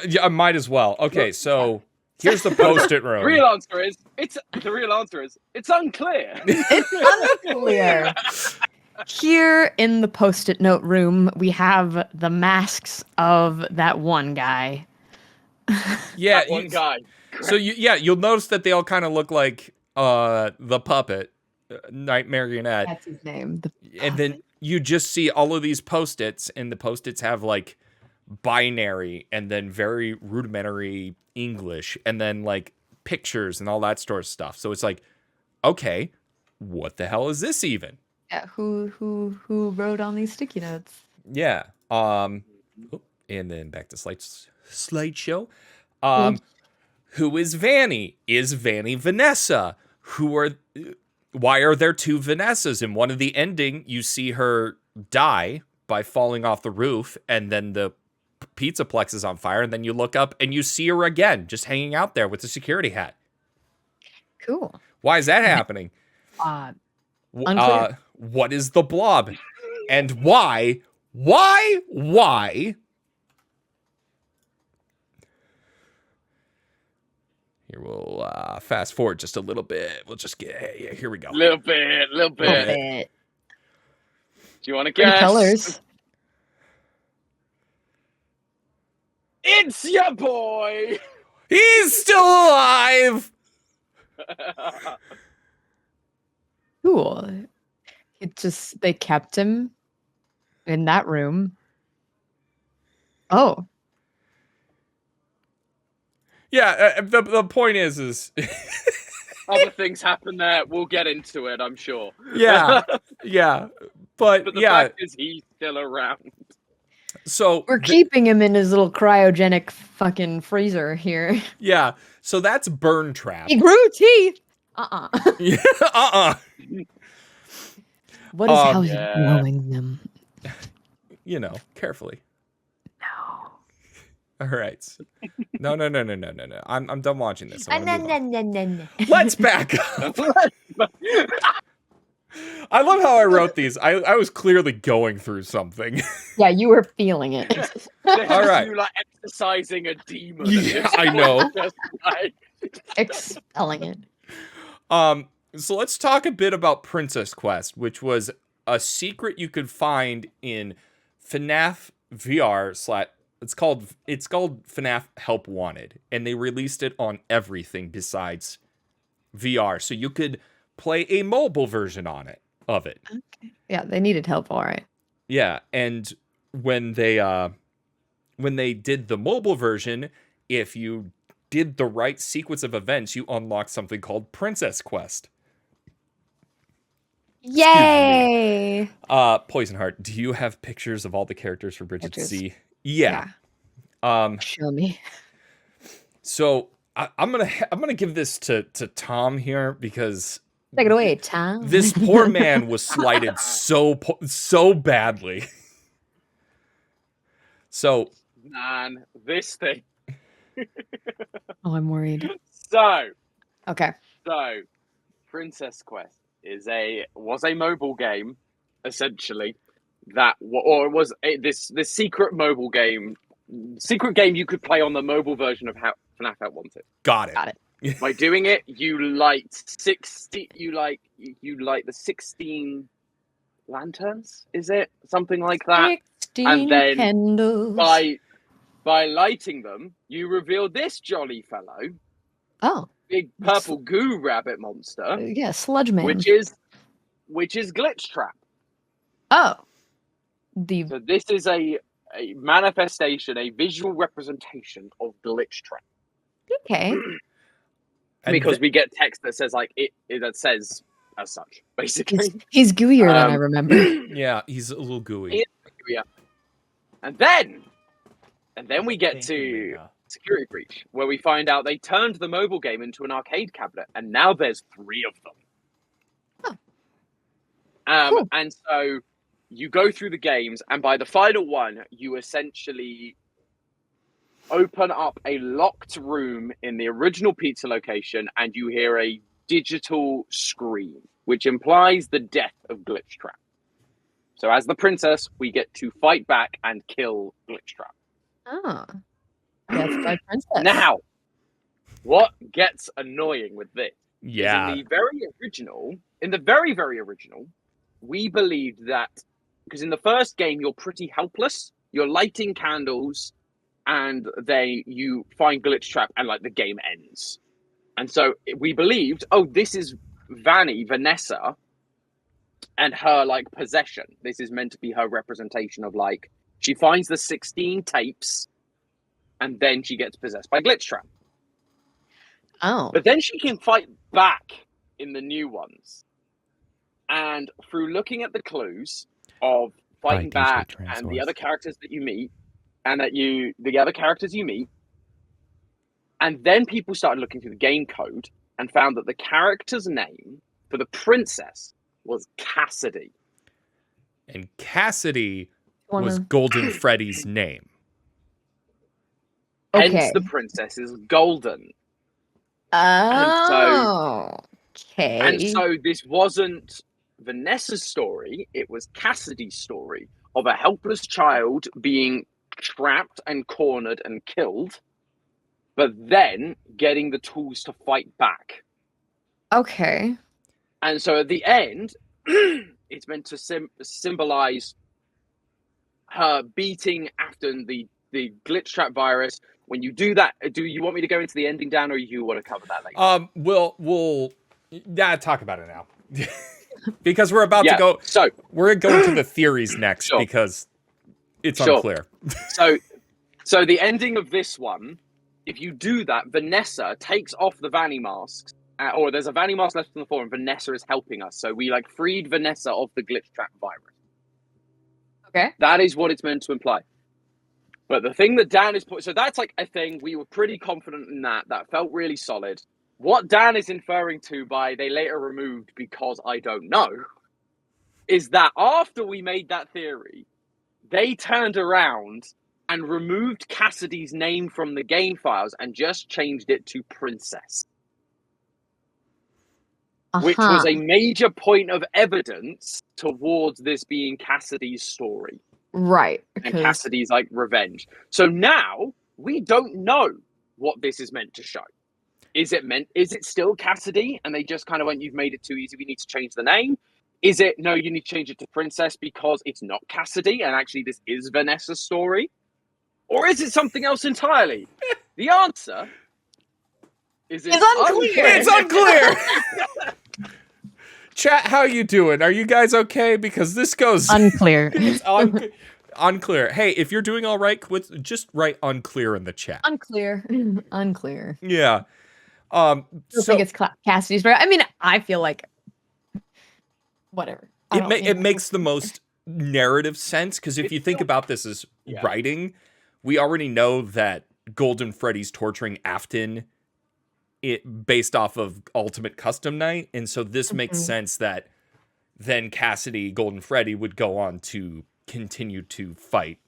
Yeah, I might as well. Okay, so here's the post-it The room. real answer is it's unclear. It's unclear. Here in the post-it note room, we have the masks of that one guy. Yeah, That one guy. So you'll notice that they all kind of look like the puppet, Night Marionette. That's his name. And then you just see all of these post-its, and the post-its have like binary and then very rudimentary English and then like pictures and all that sort of stuff. So it's like, okay, what the hell is this even? Yeah, who wrote on these sticky notes? Yeah. And then back to slideshow. Who is Vanny? Is Vanny Vanessa? Why are there two Vanessas? In one of the ending, you see her die by falling off the roof, and then the pizzaplex is on fire, and then you look up and you see her again, just hanging out there with the security hat. Cool. Why is that happening? Unclear. What is the blob? And why? Here, we'll fast forward just a little bit. We'll just get, here we go. Little bit. Bit. Do you want to Pretty guess? colors. It's your boy. He's still alive! Cool. They kept him in that room. Oh. Yeah, the point is Other things happen there. We'll get into it, I'm sure. yeah, but But the yeah, fact is he's still around. so We're keeping him in his little cryogenic fucking freezer here. yeah, so that's Burn Trap. He grew teeth. Yeah, What is how he's Yeah. growing them? Carefully. No. All right. No. I'm done watching this. I wanna move on. No. Let's back up. I love how I wrote these. I was clearly going through something. Yeah, you were feeling it. There's All just right. you, like exorcising a demon. Yeah, I know. Just like, Expelling it. So let's talk a bit about Princess Quest, which was a secret you could find in FNAF VR it's called FNAF Help Wanted, and they released it on everything besides VR, so you could play a mobile version of it. Okay. Yeah, they needed help, all right. Yeah, and when they did the mobile version, if you did the right sequence of events, you unlocked something called Princess Quest. Yay! Poison Heart, do you have pictures of all the characters for Brigitte to Pictures. see? Yeah. Show me. So I'm gonna give this to Tom here because Take it away, Tom. this poor man was slighted so badly. So man, this thing. Oh, I'm worried. So, Okay. Princess Quest was a mobile game, essentially. This secret mobile game, you could play on the mobile version of FNAF AR Wanted. got it. Got it. By doing it, you light the 16 lanterns. Is it something like that? 16 And then candles. By lighting them, you reveal this jolly fellow, Oh, big purple goo rabbit monster, yeah, Sludge Man. which is Glitch Trap. Oh. So this is a manifestation, a visual representation of Glitch Trap. Okay. And Because we get text that says that says as such, basically. He's gooier than I remember. yeah, he's a little gooey. Yeah. And then we get to Security Breach, where we find out they turned the mobile game into an arcade cabinet, and now there's 3 of them. Oh. Cool. And so you go through the games, and by the final one, you essentially open up a locked room in the original pizza location, and you hear a digital scream, which implies the death of Glitch Trap. So as the princess, we get to fight back and kill Glitch Trap. Oh. That's my princess. Now, what gets annoying with this? Yeah. In the very, very original, we believed that because in the first game you're pretty helpless, you're lighting candles, and you find Glitch Trap, and like the game ends. And so we believed, oh, this is Vanessa, and her like possession. This is meant to be her representation of like she finds the 16 tapes, and then she gets possessed by Glitch Trap. Oh. But then she can fight back in the new ones. And through looking at the clues of fighting back and the other characters that you meet, and the other characters you meet, and then people started looking through the game code and found that the character's name for the princess was Cassidy. And Cassidy was Golden Freddy's name. Okay. Hence the princess is golden. Oh. Okay. And so this wasn't Vanessa's story, it was Cassidy's story of a helpless child being trapped and cornered and killed, but then getting the tools to fight back. Okay. And so at the end, it's meant to symbolize her beating Afton, the Glitch Trap virus. When you do that, do you want me to go into the ending, Dan, or you want to cover that later? We'll talk about it now. Because we're about to go. So we're going to the theories next because it's unclear. So the ending of this one, if you do that, Vanessa takes off the Vanny masks, or there's a Vanny mask left on the floor, and Vanessa is helping us. So we like freed Vanessa of the Glitch Trap virus. Okay. That is what it's meant to imply. But the thing that Dan is so that's like a thing we were pretty confident in that felt really solid. What Dan is inferring to by they later removed because I don't know is that after we made that theory, they turned around and removed Cassidy's name from the game files and just changed it to Princess. Which was a major point of evidence towards this being Cassidy's story. Right. And Cassidy's like revenge. So now we don't know what this is meant to show. Is it still Cassidy? And they just kind of went, you've made it too easy, we need to change the name. Is it, no, you need to change it to Princess because it's not Cassidy and actually this is Vanessa's story? Or is it something else entirely? The answer is It's unclear. It's unclear. Chat, how you doing? Are you guys okay? Because this goes Unclear. It's unclear. Hey, if you're doing all right, just write unclear in the chat. Unclear. Unclear. Yeah. I think it's Cassidy's. But I mean, I feel like whatever. It makes the most narrative sense because if you think about this as writing, we already know that Golden Freddy's torturing Afton based off of Ultimate Custom Night, and so this makes sense that then Cassidy, Golden Freddy would go on to continue to fight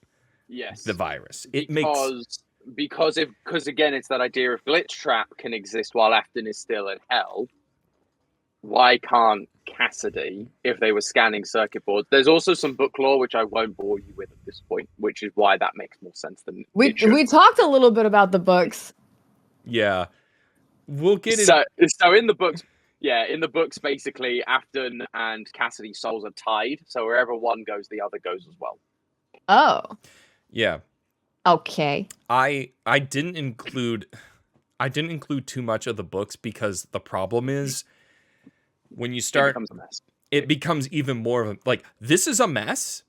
the virus. Because again, it's that idea of glitch trap can exist while Afton is still in hell. Why can't Cassidy, if they were scanning circuit boards? There's also some book lore which I won't bore you with at this point, which is why that makes more sense than we talked a little bit about the books. Yeah, we'll get it. So in the books. Yeah, in the books, basically, Afton and Cassidy's souls are tied. So wherever one goes, the other goes as well. Oh. Yeah. Okay. I didn't include too much of the books because the problem is when you start, it becomes a mess. It becomes even more of a, like, this is a mess.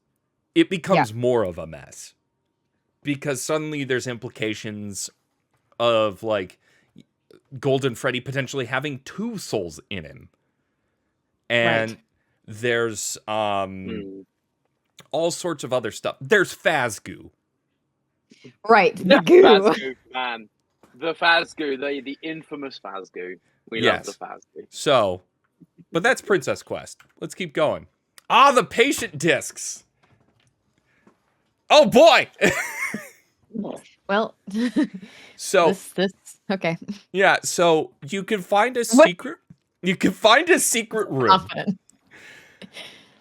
It becomes more of a mess because suddenly there's implications of like Golden Freddy potentially having two souls in him. And there's all sorts of other stuff. There's Fazgoo. Right. The goo. Fazgoo, man. The Fazgoo, the infamous Fazgoo. We love the Fazgoo. So, but that's Princess Quest. Let's keep going. Ah, the patient discs. Oh boy. Well, so this okay. Yeah, so you can find a secret. You can find a secret room Confident.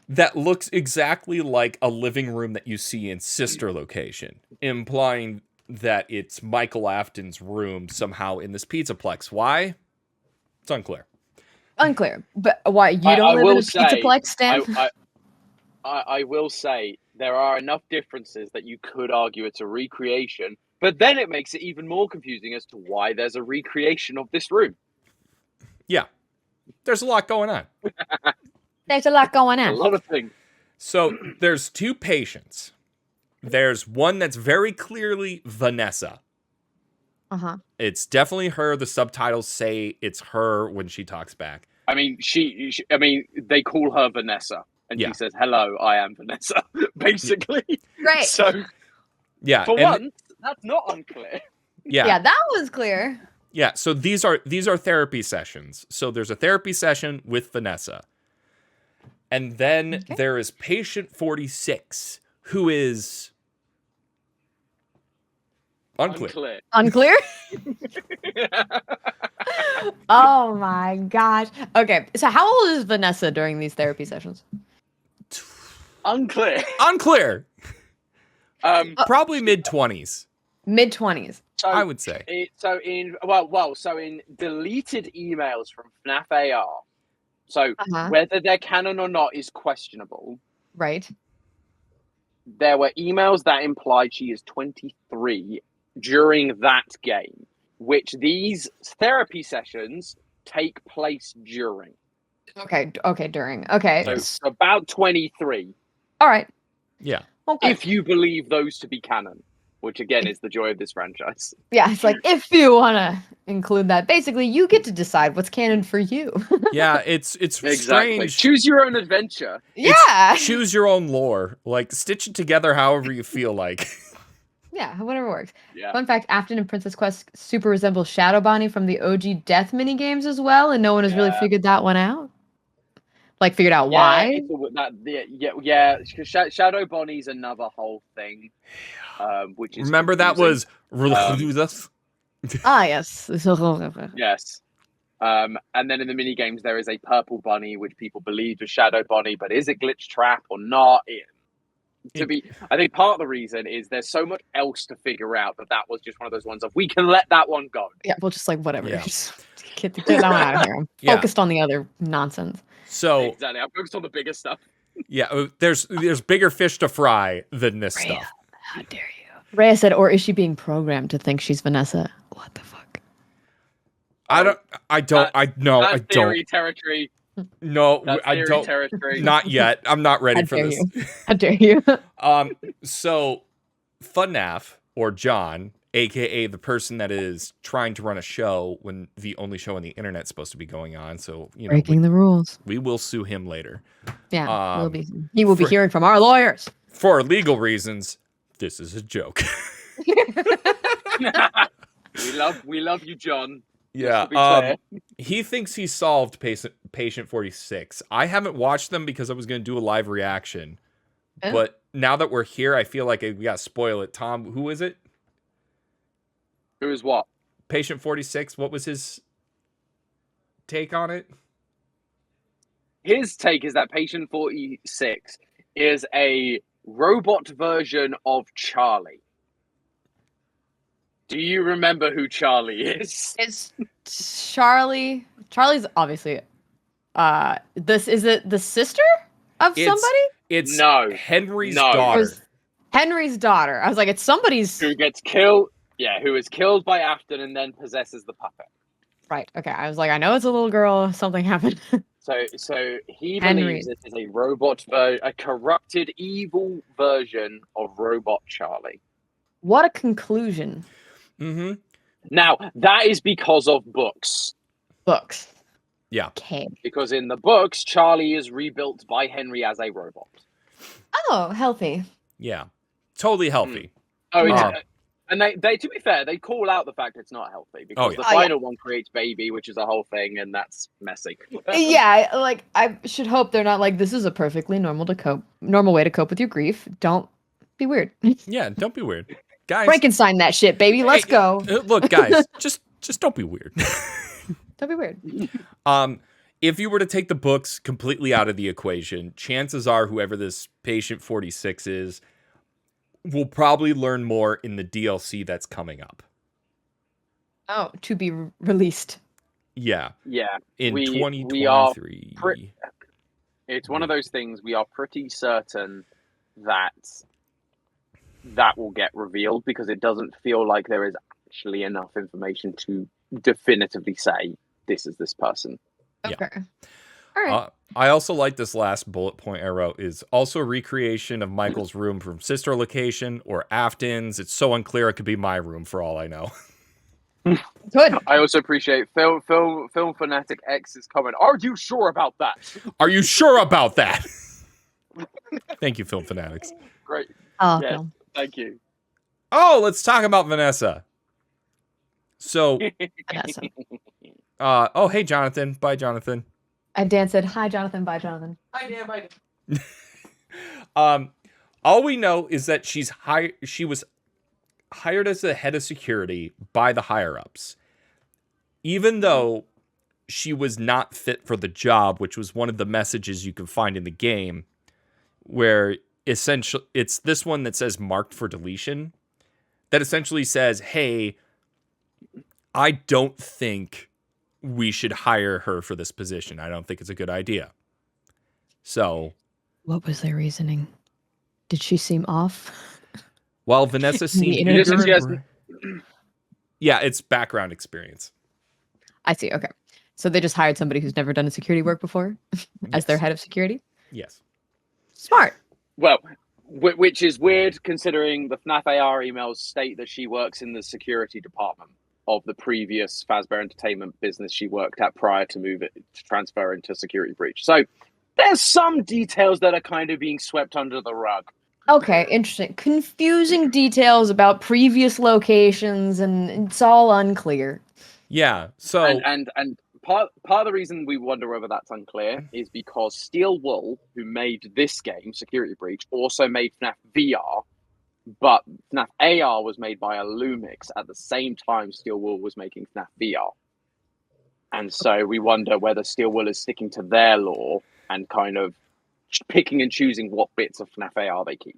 that looks exactly like a living room that you see in Sister Location, implying that it's Michael Afton's room somehow in this Pizzaplex. Why? It's unclear. Unclear. But why you don't live in a Pizzaplex, Stan? I will say there are enough differences that you could argue it's a recreation. But then it makes it even more confusing as to why there's a recreation of this room. Yeah. There's a lot going on. There's a lot going on. A lot of things. So there's two patients. There's one that's very clearly Vanessa. Uh-huh. It's definitely her. The subtitles say it's her when she talks back. I mean, they call her Vanessa. And she says, hello, I am Vanessa, basically. Right. So, for once, that's not unclear. Yeah. Yeah, that was clear. Yeah, so these are therapy sessions. So there's a therapy session with Vanessa. And then there is patient 46, who is unclear. Unclear? Oh my gosh. Okay, so how old is Vanessa during these therapy sessions? Unclear. Probably mid-20s. Mid-20s. So I would say. So in deleted emails from FNAF AR, so whether they're canon or not is questionable. Right. There were emails that implied she is 23 during that game, which these therapy sessions take place during. Okay, during. Okay. So about 23. All right. Yeah. Okay. If you believe those to be canon, which again is the joy of this franchise. Yeah, it's like if you want to include that, basically you get to decide what's canon for you. Yeah, it's exactly. strange. Choose your own adventure. Yeah. Choose your own lore. Like stitch it together however you feel like. Yeah, whatever works. Yeah. Fun fact, Afton and Princess Quest super resemble Shadow Bonnie from the OG Death minigames as well, and no one has really figured that one out. Like, figured out why? Shadow Bonnie's another whole thing. Which is Remember confusing. that was yes. Yes. And then in the mini games there is a purple bunny which people believe is Shadow Bonnie, but is it glitch trap or not? I think part of the reason is there's so much else to figure out that was just one of those ones of we can let that one go. Yeah, well, just like whatever. Yeah. Just get that one out of here. I'm Yeah. focused on the other nonsense. So Exactly. I'm focused on the bigger stuff. yeah, there's bigger fish to fry than this Rhea, stuff. how dare you? Rhea said, or is she being programmed to think she's Vanessa? What the fuck? I don't. That's theory territory. No, That's I theory don't. territory. Not yet. I'm not ready How for dare this. you? How dare you? So FNAF or John, aka the person that is trying to run a show when the only show on the internet's supposed to be going on. So Breaking the rules. we will sue him later. Yeah, he will be hearing from our lawyers. For legal reasons, this is a joke. we love you, John. Yeah. Just to be clear. He thinks he solved Patient 46. I haven't watched them because I was going to do a live reaction. Oh. But now that we're here, I feel like we got to spoil it. Tom, who is it? Who is what? Patient 46. What was his take on it? His take is that Patient 46 is a robot version of Charlie. Do you remember who Charlie is? It's Charlie. Charlie's obviously. Is it the sister of somebody? It's No. Henry's No. daughter. It was Henry's daughter. I was like, it's somebody's. Who gets killed? Yeah, who is killed by Afton and then possesses the puppet. Right. Okay. I was like, I know it's a little girl. Something happened. So he Henry. believes it is a robot, a corrupted, evil version of Robot Charlie. What a conclusion. Mm-hmm. Now, that is because of books. Books. Yeah. Okay. Because in the books, Charlie is rebuilt by Henry as a robot. Oh, healthy. Yeah. Totally healthy. Oh, Uh, and they to be fair, they call out the fact it's not healthy because yeah. the final one creates baby, which is a whole thing, and that's messy. Yeah, like I should hope they're not like this is a perfectly normal way to cope with your grief. Don't be weird. Yeah, don't be weird. Guys. Frankenstein that shit, baby. Let's go. Look, guys, just don't be weird. Don't be weird. If you were to take the books completely out of the equation, chances are whoever this Patient 46 is will probably learn more in the DLC that's coming up. Oh, to be released. Yeah. Yeah. In We 2023. It's one of those things we are pretty certain that will get revealed because it doesn't feel like there is actually enough information to definitively say this is this person. Okay. Yeah. All right. I also like this last bullet point I wrote is also recreation of Michael's room from sister location or Afton's. It's so unclear it could be my room for all I know. Good. I also appreciate Film Fanatic X's comment. Are you sure about that? Are you sure about that? Thank you, Film Fanatics. Great. Oh, Yes. no. Thank you. Oh, let's talk about Vanessa. So, Vanessa. oh, hey, Jonathan. Bye, Jonathan. And Dan said, "Hi, Jonathan. Bye, Jonathan." Hi, Dan. Bye. All we know is that she was hired as the head of security by the higher ups, even though she was not fit for the job, which was one of the messages you can find in the game, where essentially it's this one that says marked for deletion, that essentially says, "Hey, I don't think we should hire her for this position. I don't think it's a good idea." So, What was their reasoning? Did she seem off? while Vanessa seemed interview? eager, She has- yeah, it's background experience. I see. Okay. So they just hired somebody who's never done a security work before as their head of security? Yes. Smart. Well, which is weird considering the FNAF AR emails state that she works in the security department of the previous Fazbear Entertainment business she worked at prior to transfer into Security Breach. So there's some details that are kind of being swept under the rug. Okay, interesting. Confusing details about previous locations, and it's all unclear. Yeah. So And part of the reason we wonder whether that's unclear is because Steel Wool, who made this game, Security Breach, also made FNAF VR, but FNAF AR was made by Illumix at the same time Steel Wool was making FNAF VR. And so we wonder whether Steel Wool is sticking to their lore and kind of picking and choosing what bits of FNAF AR they keep.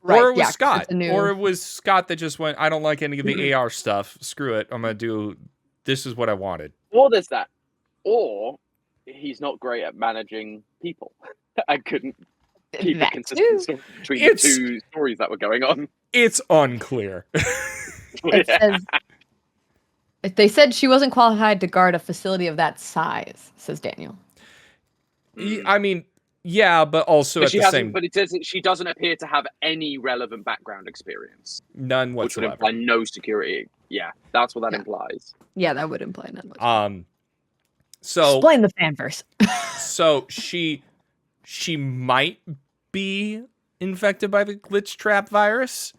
Right, Or it was yeah, 'cause Scott. it's a new- Or it was Scott that just went, I don't like any of the AR stuff. Screw it. I'm going to do, this is what I wanted. Or there's that. Or he's not great at managing people. I couldn't keep a That consistent too. story between It's- the two stories that were going on. It's unclear. It says they said she wasn't qualified to guard a facility of that size, says Daniel. I mean, yeah, but also But at she the hasn't. same, But it says that she doesn't appear to have any relevant background experience, none which would whatsoever. imply no security. Yeah, that's what that Yeah. implies. Yeah, that would imply none whatsoever. So Explain the fanverse. so she might be infected by the glitch trap virus.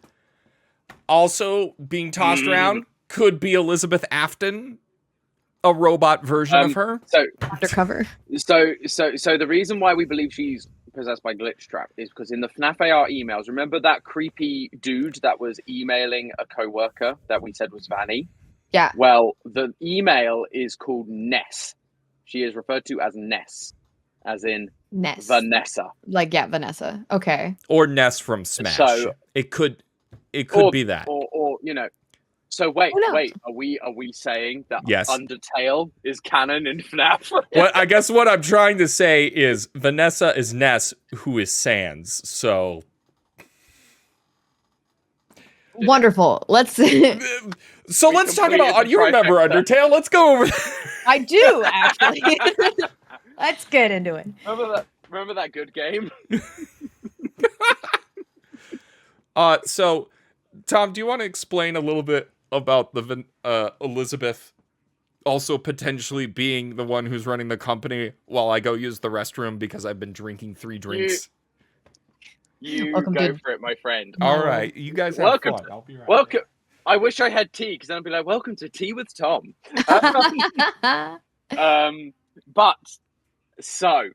Also being tossed around could be Elizabeth Afton, a robot version of her. So Undercover. So the reason why we believe she's possessed by glitch trap is because in the FNAF AR emails, remember that creepy dude that was emailing a coworker that we said was Vanny? Yeah. Well, the email is called Ness. She is referred to as Ness, as in Ness. Vanessa. Like, yeah, Vanessa. Okay. Or Ness from Smash. So- it could be that. Or you know. So wait, Who knows? are we saying that Yes. Undertale is canon in FNAF? Well, I guess what I'm trying to say is Vanessa is Ness, who is Sans. So Wonderful. Let's. So We let's talk completed about. the You remember trifecta. Undertale? Let's go over. I do actually. Let's get into it. Remember that good game? So Tom, do you want to explain a little bit about the Elizabeth also potentially being the one who's running the company while I go use the restroom because I've been drinking 3 drinks? You Welcome go to- for it, my friend. All right, you guys have Welcome fun. I'll be right Welcome. I wish I had tea because then I'd be like, "Welcome to Tea with Tom." But so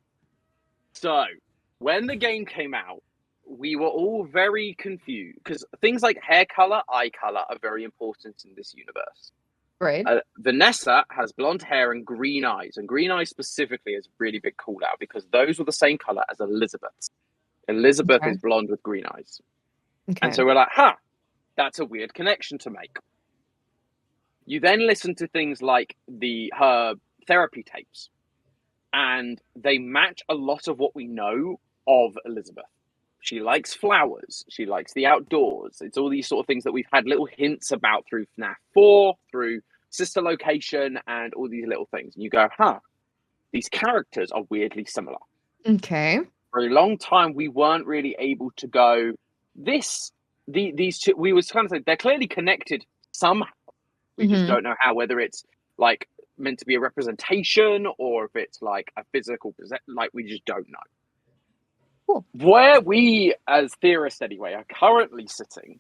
when the game came out, we were all very confused because things like hair color, eye color are very important in this universe. Right. Vanessa has blonde hair and green eyes specifically is a really big call out because those were the same color as Elizabeth's. Elizabeth Okay. is blonde with green eyes. Okay. And so we're like, that's a weird connection to make. You then listen to things like her therapy tapes, and they match a lot of what we know of Elizabeth. She likes flowers. She likes the outdoors. It's all these sort of things that we've had little hints about through FNAF 4, through Sister Location, and all these little things. And you go, these characters are weirdly similar. Okay. For a long time, we weren't really able to go, these two, we was kind of like, they're clearly connected somehow. We just don't know how, whether it's like meant to be a representation or if it's like a physical, like we just don't know. Cool. Where we, as theorists anyway, are currently sitting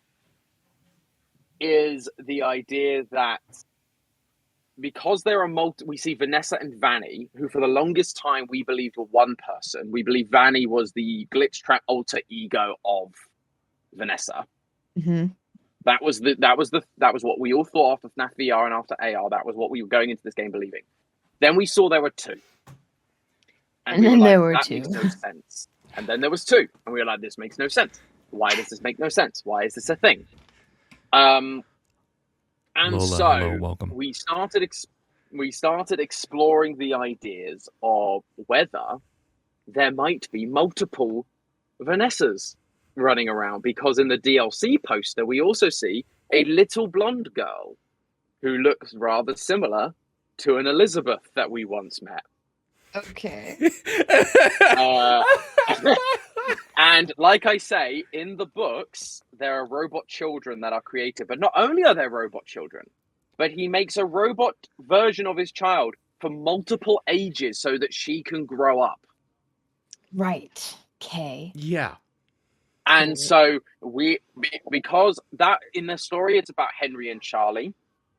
is the idea that because there are we see Vanessa and Vanny, who for the longest time we believed were one person. We believe Vanny was the glitch trap alter ego of Vanessa. Mm-hmm. That was what we all thought after FNAF VR and after AR. That was what we were going into this game believing. Then we saw there were 2. And then there were that 2. Makes no sense. And then there was 2. And we were like, this makes no sense. Why does this make no sense? Why is this a thing? And Lola, so hello, welcome. we started exploring the ideas of whether there might be multiple Vanessas running around, because in the DLC poster we also see a little blonde girl who looks rather similar to an Elizabeth that we once met. Okay. And like I say, in the books, there are robot children that are created. But not only are there robot children, but he makes a robot version of his child for multiple ages so that she can grow up. Right. Okay. Yeah. And so because that in the story, it's about Henry and Charlie.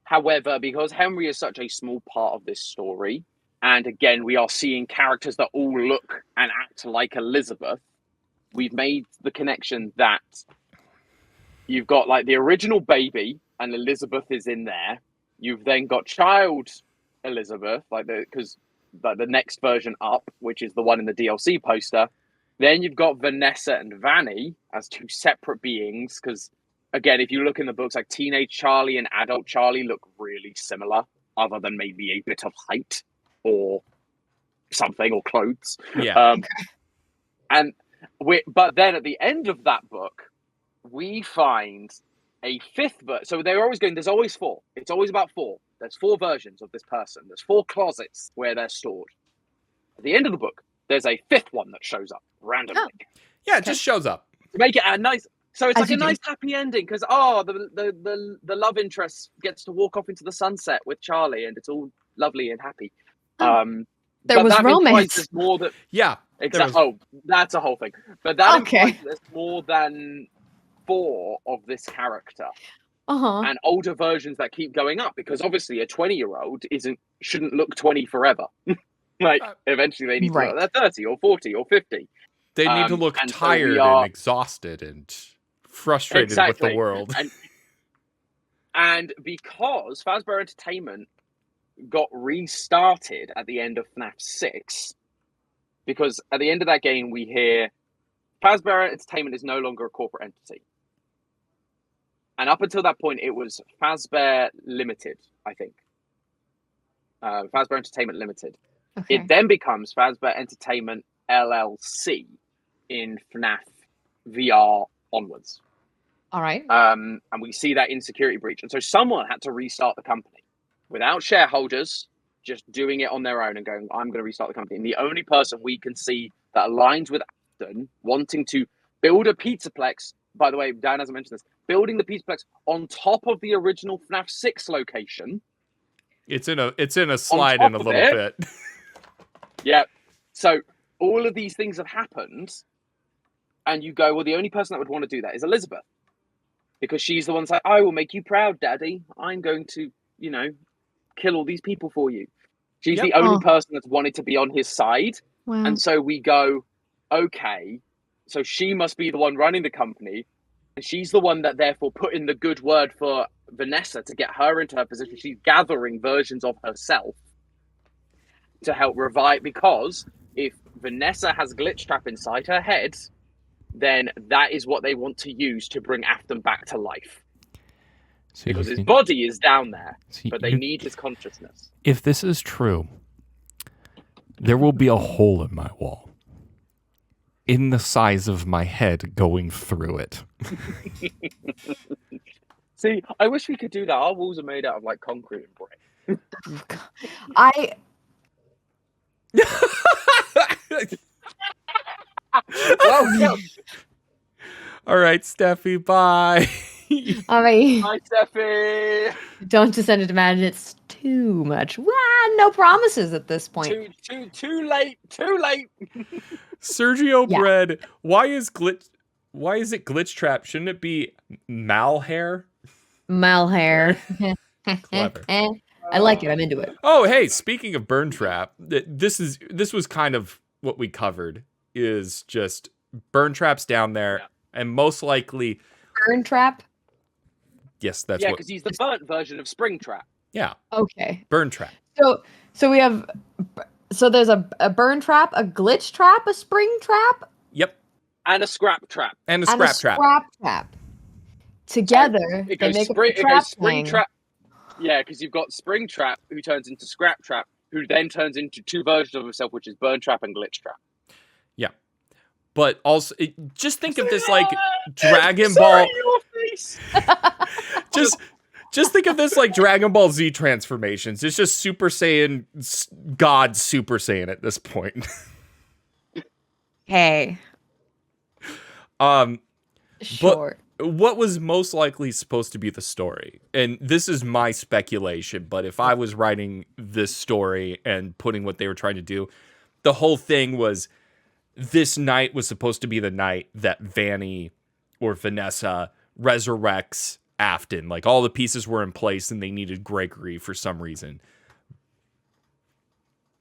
However, because Henry is such a small part of this story, and again, we are seeing characters that all look and act like Elizabeth, we've made the connection that you've got like the original baby and Elizabeth is in there. You've then got child Elizabeth, because the next version up, which is the one in the DLC poster. Then you've got Vanessa and Vanny as two separate beings, because, again, if you look in the books, like teenage Charlie and adult Charlie look really similar, other than maybe a bit of height or something, or clothes. Yeah. But then at the end of that book, we find a fifth version. So they're always going, there's always four. It's always about four. There's four versions of this person. There's four closets where they're stored. At the end of the book, there's a fifth one that shows up randomly. Yeah, it just shows up. To make it a nice, so it's As like a you do. nice happy ending, because the love interest gets to walk off into the sunset with Charlie, and it's all lovely and happy. There but was that implies romance. there's more that Yeah. exactly. Oh, that's a whole thing. But that Okay. implies there's more than 4 of this character, and older versions that keep going up, because obviously a 20-year-old shouldn't look 20 forever. Like eventually they need to look, they're 30 or 40 or 50. They need to look tired and exhausted and frustrated with the world. And because Fazbear Entertainment got restarted at the end of FNAF 6, because at the end of that game we hear Fazbear Entertainment is no longer a corporate entity. And up until that point, it was Fazbear Limited, I think. Fazbear Entertainment Limited. Okay. It then becomes Fazbear Entertainment LLC in FNAF VR onwards. All right. And we see that in Security Breach. And so someone had to restart the company without shareholders, just doing it on their own and going, I'm going to restart the company. And the only person we can see that aligns with Afton wanting to build a Pizzaplex, by the way, Dan hasn't mentioned this, building the Pizzaplex on top of the original FNAF 6 location. It's in a slide in a little bit. Yeah. So all of these things have happened, and you go, well, the only person that would want to do that is Elizabeth, because she's the one that's like, I will make you proud, Daddy. I'm going to, kill all these people for you. She's the only person that's wanted to be on his side. Wow. And so we go, okay, so she must be the one running the company, and she's the one that therefore put in the good word for Vanessa to get her into her position. She's gathering versions of herself to help revive, because if Vanessa has Glitch Trap inside her head, then that is what they want to use to bring Afton back to life. So because his body is down there, but they need his consciousness. If this is true, there will be a hole in my wall in the size of my head going through it. See, I wish we could do that. Our walls are made out of like concrete and brick. Well, All right, Steffi, bye. All right. Hi, Steffi. Don't just imagine it's too much. No promises at this point. Too late. Too late. Sergio Bread, why is it Glitch Trap? Shouldn't it be Malhair? Malhair. Clever. I like it. I'm into it. Oh, hey, speaking of Burn Trap, this was kind of what we covered, is just Burn Trap's down there, and most likely Burn Trap? Yes, that's because he's the burnt version of Spring Trap. Yeah. Okay. Burn Trap. So we have there's a burn trap, a glitch trap, a spring trap? Yep. And a scrap trap. And a scrap trap. Scrap trap. Together, it they goes make a spring trap. Yeah, because you've got Spring Trap, who turns into Scrap Trap, who then turns into two versions of himself, which is Burn Trap and Glitch Trap. Yeah. But also, just think of this like Dragon Ball. Just think of this like Dragon Ball Z transformations. It's just Super Saiyan, God Super Saiyan at this point. Hey. Sure. But what was most likely supposed to be the story? And this is my speculation, but if I was writing this story and putting what they were trying to do, the whole thing was this night was supposed to be the night that Vanny or Vanessa resurrects Afton. Like all the pieces were in place and they needed Gregory for some reason.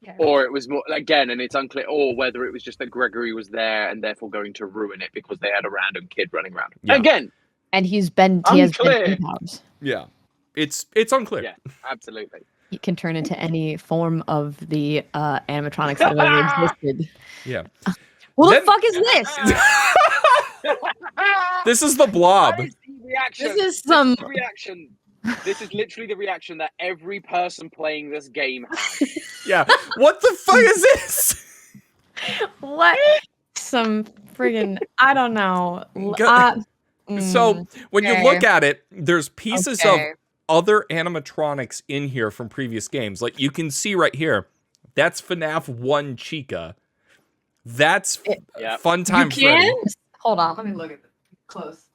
Yeah. Or it was more, again, and it's unclear, or whether it was just that Gregory was there and therefore going to ruin it because they had a random kid running around. Yeah. Again. And he has been powers. Yeah. It's unclear. Yeah, absolutely. He can turn into any form of the animatronics that have ever existed. Yeah. What Then- the fuck is this? This is the blob. That is the reaction. This is some. the reaction. This is literally the reaction that every person playing this game had. Yeah. What the fuck is this? What? Some friggin' I don't know. So when you look okay. at it, there's pieces Okay. of other animatronics in here from previous games. Like you can see right here, that's FNAF 1 Chica. That's Yep. Fun Time you can? Freddy. Hold on, let me look at it close.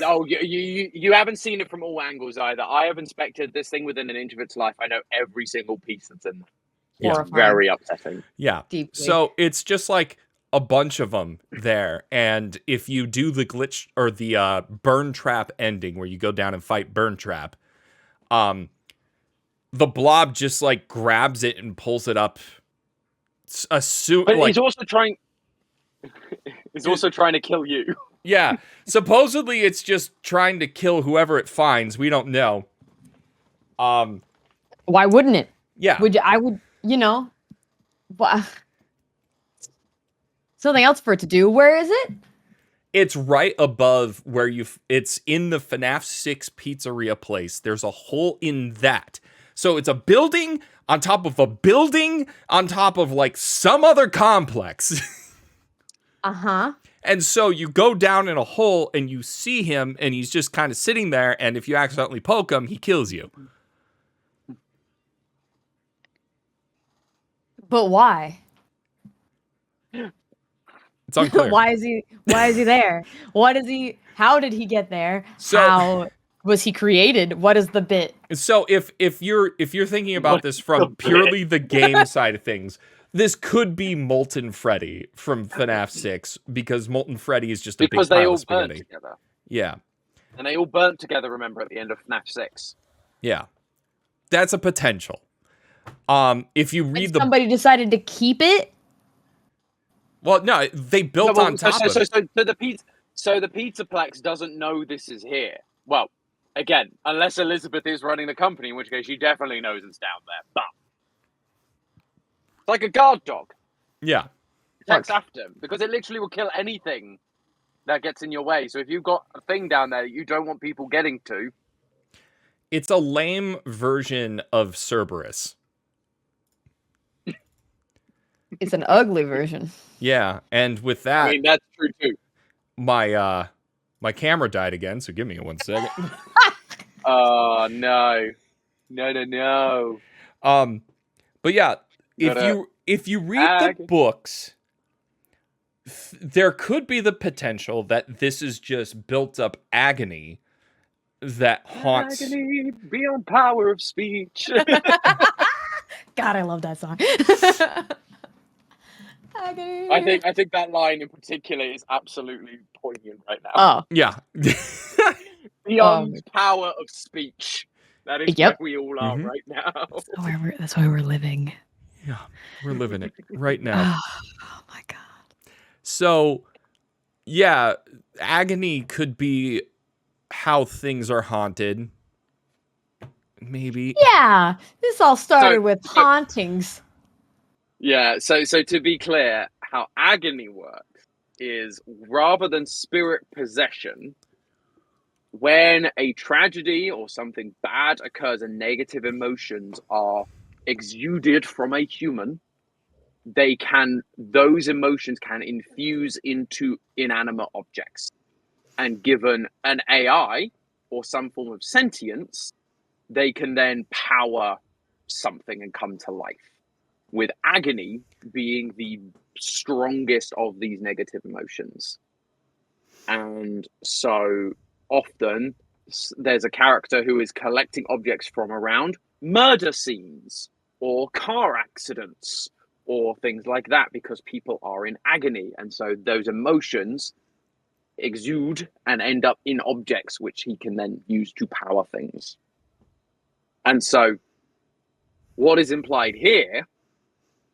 No, you haven't seen it from all angles either. I have inspected this thing within an inch of its life. I know every single piece that's in there. Yeah. It's very upsetting. Yeah. Deeply. So it's just like a bunch of them there. And if you do the glitch or the burn trap ending where you go down and fight burn trap, the blob just like grabs it and pulls it up. But he's also trying. He's also trying to kill you. Yeah. Supposedly it's just trying to kill whoever it finds. We don't know. Why wouldn't it? Yeah. I would, something else for it to do. Where is it? It's right above where it's in the FNAF 6 pizzeria place. There's a hole in that. So it's a building on top of a building on top of like some other complex. Uh-huh. And so you go down in a hole and you see him and he's just kind of sitting there. And if you accidentally poke him, he kills you. But why? It's unclear. Why is he there? How did he get there? So- How was he created? What is the bit? So if you're thinking about this from purely the game side of things, this could be Molten Freddy from FNAF 6 because Molten Freddy is just a Because big they pile all of burnt spaghetti. together. Yeah, And they all burnt together, remember, at the end of FNAF 6. yeah, that's a potential. If you read the Somebody decided to keep it. well, no, they built on top of it. So the Pizzaplex doesn't know this is here. Well, again, unless Elizabeth is running the company, in which case she definitely knows it's down there. But it's like a guard dog. Yeah, Protects Afton, because it literally will kill anything that gets in your way. So if you've got a thing down there that you don't want people getting to, it's a lame version of Cerberus. It's an ugly version. Yeah, and with that, I mean, that's true too. my camera died again. So give me 1 second. Oh, no. No. But yeah, Gotta if you read the books, there could be the potential that this is just built up agony that haunts. Agony beyond power of speech. God, I love that song. Agony. I think that line in particular is absolutely poignant right now. Oh, Yeah. Beyond power of speech. That is Yep. where we all are Mhm. right now. that's why we're living. Yeah, we're living it right now. Oh my god. So, yeah, agony could be how things are haunted. Maybe. Yeah, this all started with so- hauntings. Yeah, so to be clear, how agony works is rather than spirit possession, when a tragedy or something bad occurs and negative emotions are exuded from a human, those emotions can infuse into inanimate objects. And given an AI or some form of sentience, they can then power something and come to life. With agony being the strongest of these negative emotions. And so often there's a character who is collecting objects from around murder scenes or car accidents or things like that because people are in agony. And so those emotions exude and end up in objects which he can then use to power things. And so what is implied here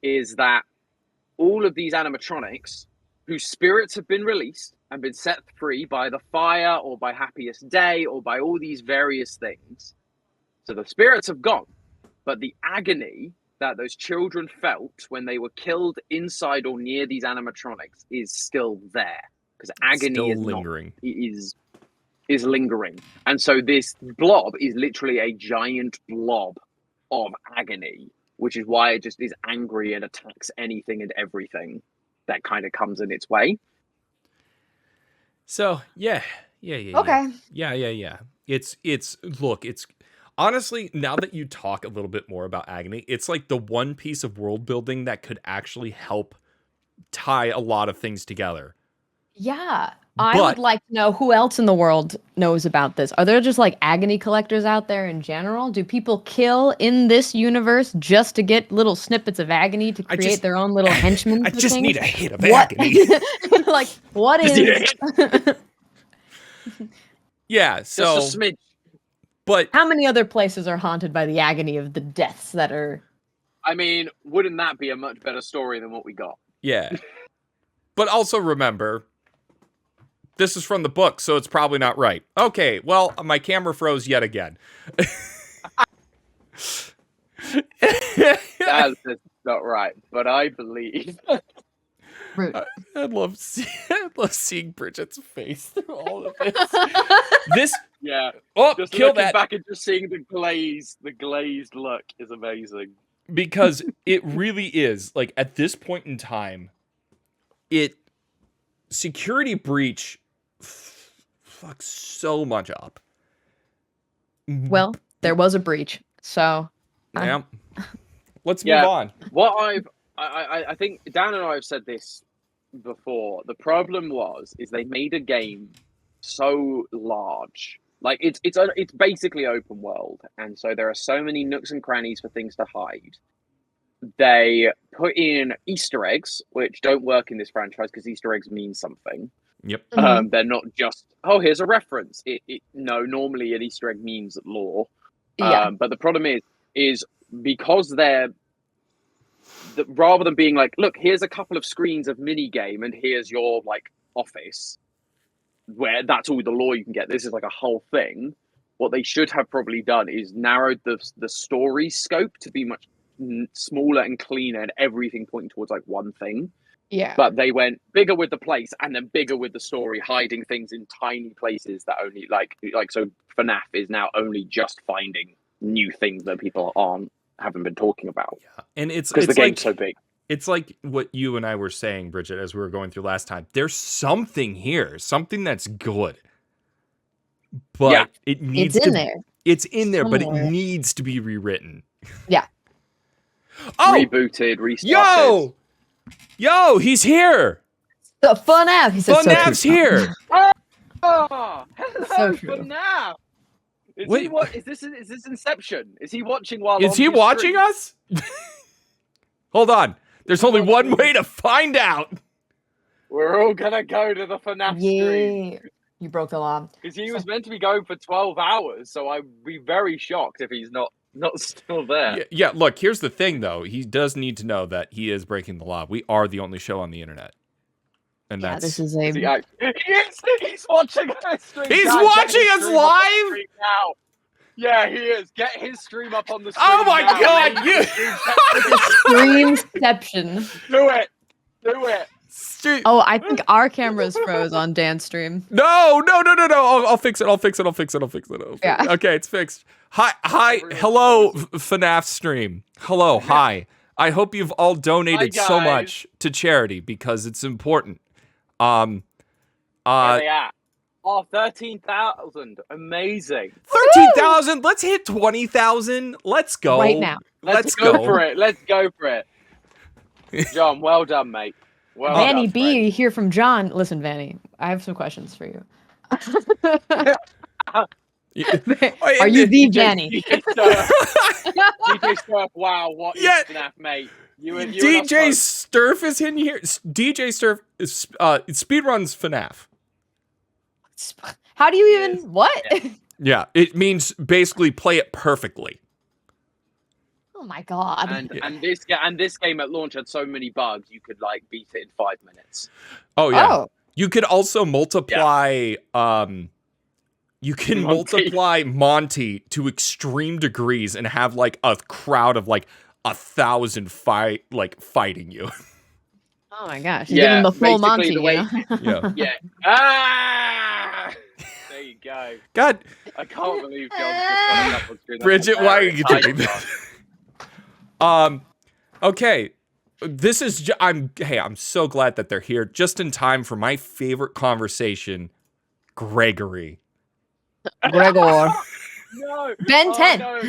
is that all of these animatronics whose spirits have been released and been set free by the fire or by happiest day or by all these various things. So the spirits have gone, but the agony that those children felt when they were killed inside or near these animatronics is still there, because agony Still is lingering. is lingering. And so this blob is literally a giant blob of agony, which is why it just is angry and attacks anything and everything that kind of comes in its way. So yeah. Okay. Yeah. It's look, it's honestly, now that you talk a little bit more about agony, it's like the one piece of world building that could actually help tie a lot of things together. Yeah. I But- would like to know who else in the world knows about this. Are there just like agony collectors out there in general? Do people kill in this universe just to get little snippets of agony to I create just- their own little henchmen? I for just things? need a hit of What? agony. Like, what Just need a is. Yeah, Just so a smidge. but How many other places are haunted by the agony of the deaths that are. I mean, wouldn't that be a much better story than what we got? yeah. But also remember, this is from the book, so it's probably not right. Okay, well, my camera froze yet again. That's just not right, but I believe. Rude. I'd love seeing Bridget's face through all of this. This Yeah, oh, just kill looking that back and just seeing the glazed look is amazing. because it really is like at this point in time, security breach fucks so much up. Well, there was a breach, so. Yeah. Let's Yeah. move on. What I think Dan and I have said this before. The problem is they made a game so large. Like it's basically open world, and so there are so many nooks and crannies for things to hide. They put in Easter eggs, which don't work in this franchise because Easter eggs mean something. Yep. They're not just here's a reference. No, normally an Easter egg means lore. Yeah. But the problem is because they're rather than being like, look, here's a couple of screens of mini game and here's your like office where that's all the lore you can get. This is like a whole thing. What they should have probably done is narrowed the story scope to be much smaller and cleaner and everything pointing towards like one thing. Yeah. But they went bigger with the place and then bigger with the story, hiding things in tiny places that only like so FNAF is now only just finding new things that people haven't been talking about. Yeah. And it's Because the like, game's so big. It's like what you and I were saying, Bridget, as we were going through last time. There's something here, something that's good. But Yeah. it needs It's to in there. It's in there, but it Somewhere. needs to be rewritten. Yeah. Oh, Rebooted, restarted. yo, he's here. The FNAF. He said so FNAF's true. here. Oh, hello, So true. FNAF. Wait. Is this Inception? Is he watching while Is on he his watching stream? us? Hold on. There's only one way to find out. We're all gonna go to the FNAF stream Yeah. You broke the law. because he was meant to be going for 12 hours. So I'd be very shocked if he's not still there. Yeah, look, here's the thing, though. He does need to know that he is breaking the law. We are the only show on the internet. And Yeah, that's... this is Is he a. he's watching us stream. He's Guys, get watching his us stream up on the live? stream now. Yeah, he is. Get his stream up on the stream. Oh my now. God, you... Screamception. Do it. Do it. Oh, I think our cameras froze on Dan's stream. No. I'll fix it. Yeah. Okay, it's fixed. Hi. Hello, FNAF stream. Hello, hi. I hope you've all donated Hi, so guys. much to charity because it's important. Where they at? Oh, 13,000. Amazing. 13,000. Let's hit 20,000. Let's go. Right now. Let's go go. for it. Let's go for it. John, well done, mate. Well Vanny done, B, hear from John. Listen, Vanny, I have some questions for you. Are you the Vanny? DJ Surf, wow, what is Yeah. FNAF, mate? You and DJ Sturf is in here. DJ Sturf is, speedruns FNAF. How do you even what? Yeah, it means basically play it perfectly. Oh my god. and this game at launch had so many bugs you could like beat it in 5 minutes. Oh yeah. Oh. You could also multiply you can Monty. multiply Monty to extreme degrees and have like a crowd of like 1,000 fighting you. Oh my gosh. Give him the full Monty, basically the way- you know? Yeah. Yeah. Ah! There you go. God, I can't believe John's just got up on screen. That's Bridget, why are you hilarious. doing this? Okay. This is I'm so glad that they're here just in time for my favorite conversation, Gregory. Gregor. No. Ben 10. No.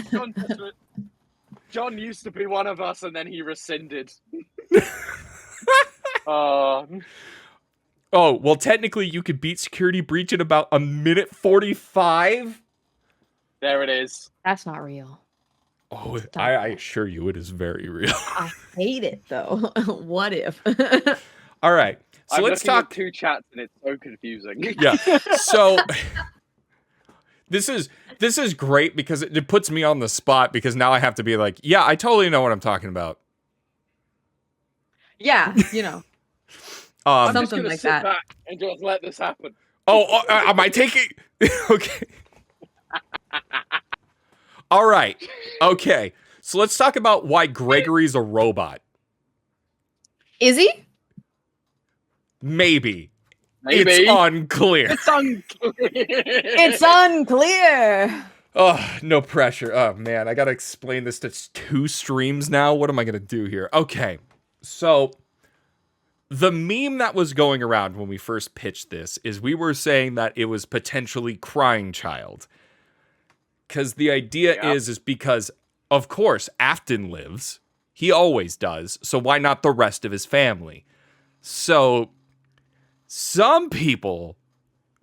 John used to be one of us, and then he rescinded. Oh, well, technically you could beat security breach in about 1:45. There it is. That's not real. Oh, Stop I assure you it is very real. I hate it though. What if? All right. So I'm let's looking talk. at 2 chats, and it's so confusing. Yeah. So this is great because it puts me on the spot because now I have to be like, yeah, I totally know what I'm talking about. Yeah, you know. I'm Something just gonna like sit that. back and just let this happen. Am I taking? Okay. All right. Okay. So let's talk about why Gregory's a robot. Is he? Maybe. Maybe. It's unclear. It's unclear. It's unclear. Oh, no pressure. Oh, man. I got to explain this to 2 streams now. What am I going to do here? Okay. So the meme that was going around when we first pitched this is we were saying that it was potentially Crying Child. Because the idea is because, of course, Afton lives. He always does. So why not the rest of his family? So some people,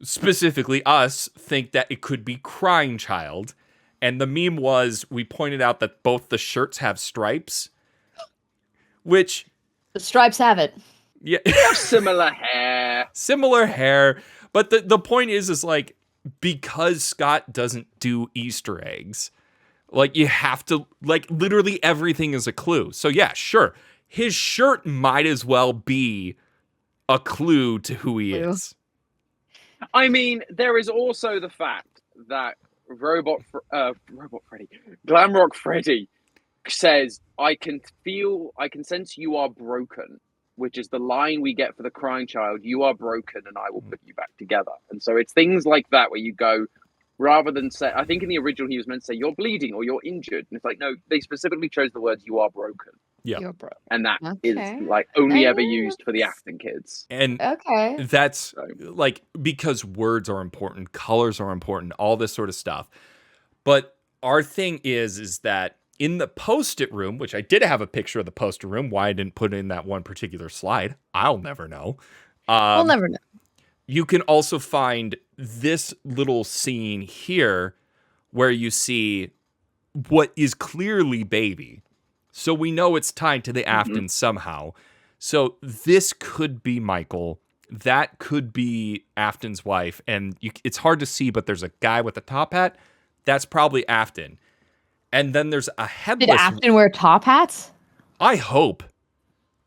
specifically us, think that it could be Crying Child. And the meme was, we pointed out that both the shirts have stripes. Which... The stripes have it. Yeah. Similar hair. Similar hair. But the point is like, because Scott doesn't do Easter eggs, like you have to, like literally everything is a clue. So yeah, sure. His shirt might as well be a clue to who he is. I mean, there is also the fact that Robot Freddy, Glamrock Freddy says, I can sense you are broken, which is the line we get for the Crying Child. You are broken and I will put you back together. And so it's things like that where you go, rather than say, I think in the original he was meant to say you're bleeding or you're injured. And it's like, no, they specifically chose the words you are broken. Yeah. You're broke. And that is Okay. like only ever used for the Afton kids. And Okay. that's like, because words are important, colors are important, all this sort of stuff. But our thing is that in the Post-it room, which I did have a picture of the Post-it room, why I didn't put it in that one particular slide, I'll never know. We'll never know. You can also find this little scene here where you see what is clearly baby. So we know it's tied to the Afton somehow. So this could be Michael. That could be Afton's wife. And it's hard to see, but there's a guy with a top hat. That's probably Afton. And then there's a headless... Did Afton wear top hats? I hope.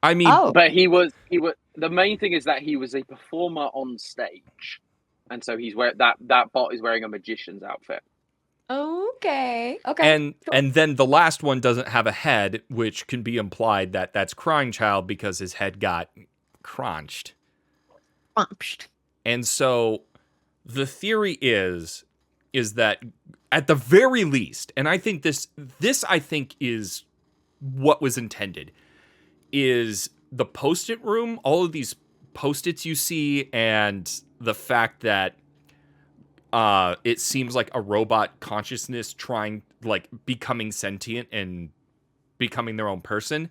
I mean... But he was the main thing is that he was a performer on stage. And so he's that bot is wearing a magician's outfit. Okay. Okay. And then the last one doesn't have a head, which can be implied that that's Crying Child because his head got crunched. And so the theory is that at the very least, and I think this I think is what was intended, is the Post-it room, all of these Post-its you see, and the fact that it seems like a robot consciousness becoming sentient and becoming their own person,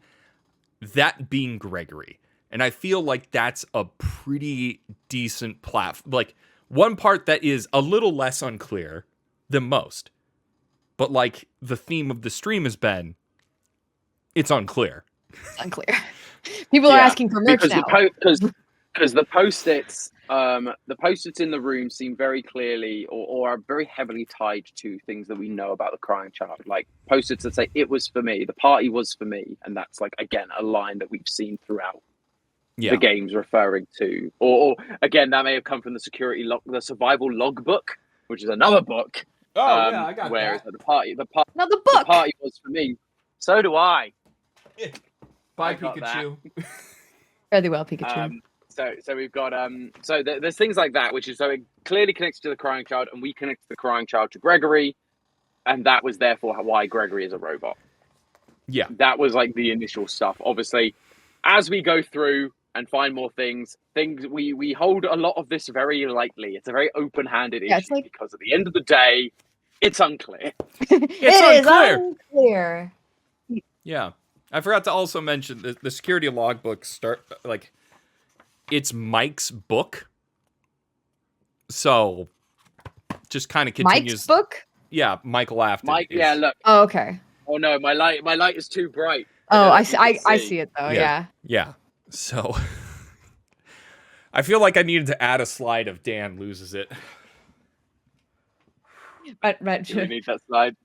that being Gregory. And I feel like that's a pretty decent platform. Like, one part that is a little less unclear than most. But like the theme of the stream has been, it's unclear. It's unclear. People are asking for merch now. Because the Post-its, in the room seem very clearly or are very heavily tied to things that we know about the Crying Child. Like Post-its that say, it was for me, the party was for me. And that's like, again, a line that we've seen throughout the game's referring to. Or again, that may have come from the survival logbook, which is another book. I got where that. the party Now the book. the party was for me. So do I. Bye, I got Pikachu. Fairly well, Pikachu. So we've got there's things like that, which is so it clearly connects to the crying child, and we connect the crying child to Gregory, and that was therefore why Gregory is a robot. Yeah. That was like the initial stuff. Obviously, as we go through and find more things we hold a lot of this very lightly. It's a very open-handed Yeah, issue it's like- because at the end of the day, it's unclear. It's unclear. unclear. Yeah. I forgot to also mention the security logbook it's Mike's book. So just kind of continues. Mike's book? Yeah, Michael Afton. Mike, yeah, look. Oh, okay. Oh no, my light is too bright. Oh, know I if see. you can I see it though. Yeah. Yeah. So I feel like I needed to add a slide of Dan loses it. Right. Do we need that slide?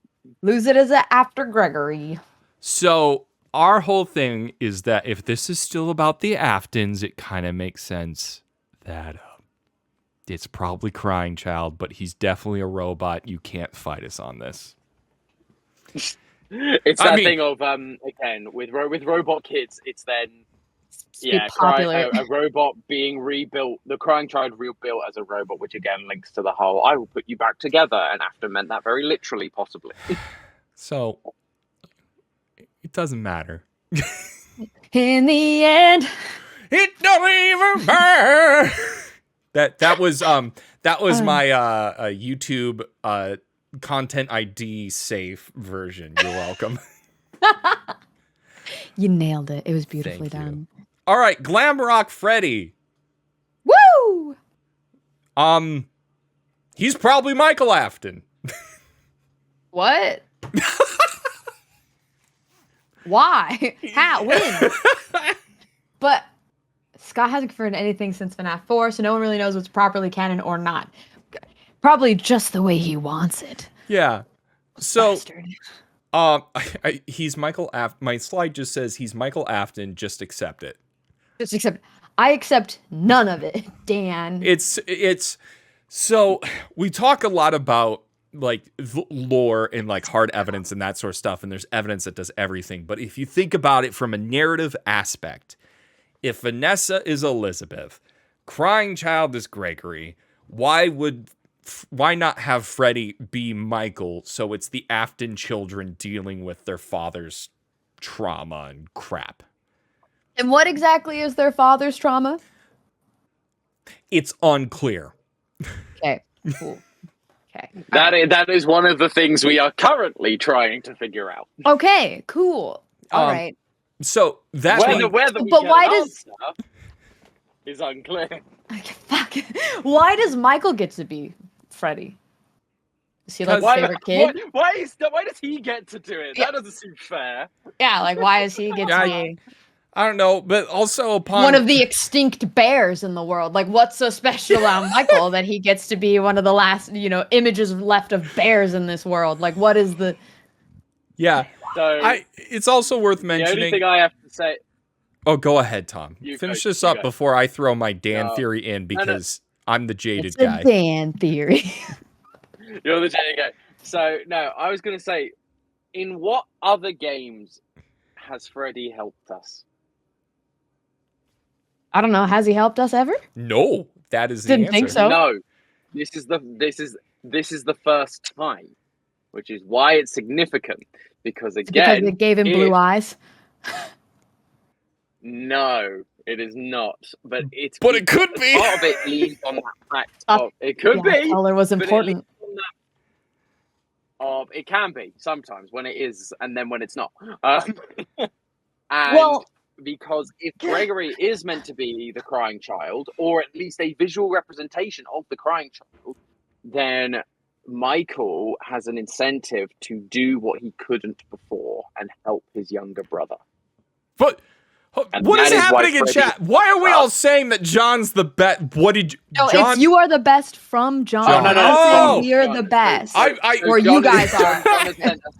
Lose it as after Gregory. So our whole thing is that if this is still about the Aftons, it kind of makes sense that it's probably Crying Child, but he's definitely a robot. You can't fight us on this. It's that thing of again with robot kids. It's then popular. a robot being rebuilt, the Crying Child rebuilt as a robot, which again links to the whole "I will put you back together," and Afton meant that very literally, possibly. So it doesn't matter. In the end, It don't even matter. that was my YouTube content ID safe version. You're welcome. you nailed it. It was beautifully Thank you. done. All right, Glam Rock Freddy. Woo! He's probably Michael Afton. What? Why? How? When? But Scott hasn't confirmed anything since FNAF 4, so no one really knows what's properly canon or not. Probably just the way he wants it. Yeah. So, Bastard. he's Michael Afton. My slide just says he's Michael Afton. Just accept it. Just accept. I accept none of it, Dan. It's so we talk a lot about like lore and like hard evidence and that sort of stuff, and there's evidence that does everything. But if you think about it from a narrative aspect, if Vanessa is Elizabeth, Crying Child is Gregory, why not have Freddy be Michael? So it's the Afton children dealing with their father's trauma and crap. And what exactly is their father's trauma? It's unclear. Okay, cool. Okay. That is one of the things we are currently trying to figure out. Okay, cool. All right. So that Whether we But get why an does- answer is unclear. Okay, fuck. Why does Michael get to be Freddy? Is he like his favorite kid? Why does he get to do it? Yeah. That doesn't seem fair. Yeah, like why does he get to be I don't know, but also upon one of the extinct bears in the world? Like, what's so special about Michael that he gets to be one of the last, images left of bears in this world? Like, what is the? Yeah, So it's also worth the only mentioning. thing I have to say, Oh, go ahead, Tom. You Finish go, this you up go. before I throw my Dan No. theory in because I'm the jaded It's guy. a Dan theory. you're the guy. So no, I was going to say, in what other games has Freddy helped us? I don't know. Has he helped us ever? No, that is the Didn't answer. think so. No, this is the first time, which is why it's significant. Because It's because again, it gave him blue eyes. no, it is not. But But it could be. Part of it leans on that fact. Stop. It could Yeah, be. color was but it important. leans on that it can be sometimes when it is, and then when it's not. And Well, because if Gregory is meant to be the Crying Child, or at least a visual representation of the Crying Child, then Michael has an incentive to do what he couldn't before and help his younger brother. But And what is that is why happening in Freddy- chat? Why are we all saying that John's the best? What did you, no, John? it's you are the best from John. Oh, no, no, I'm no, saying no, we are John, the best. Or John you guys are. John has sent us-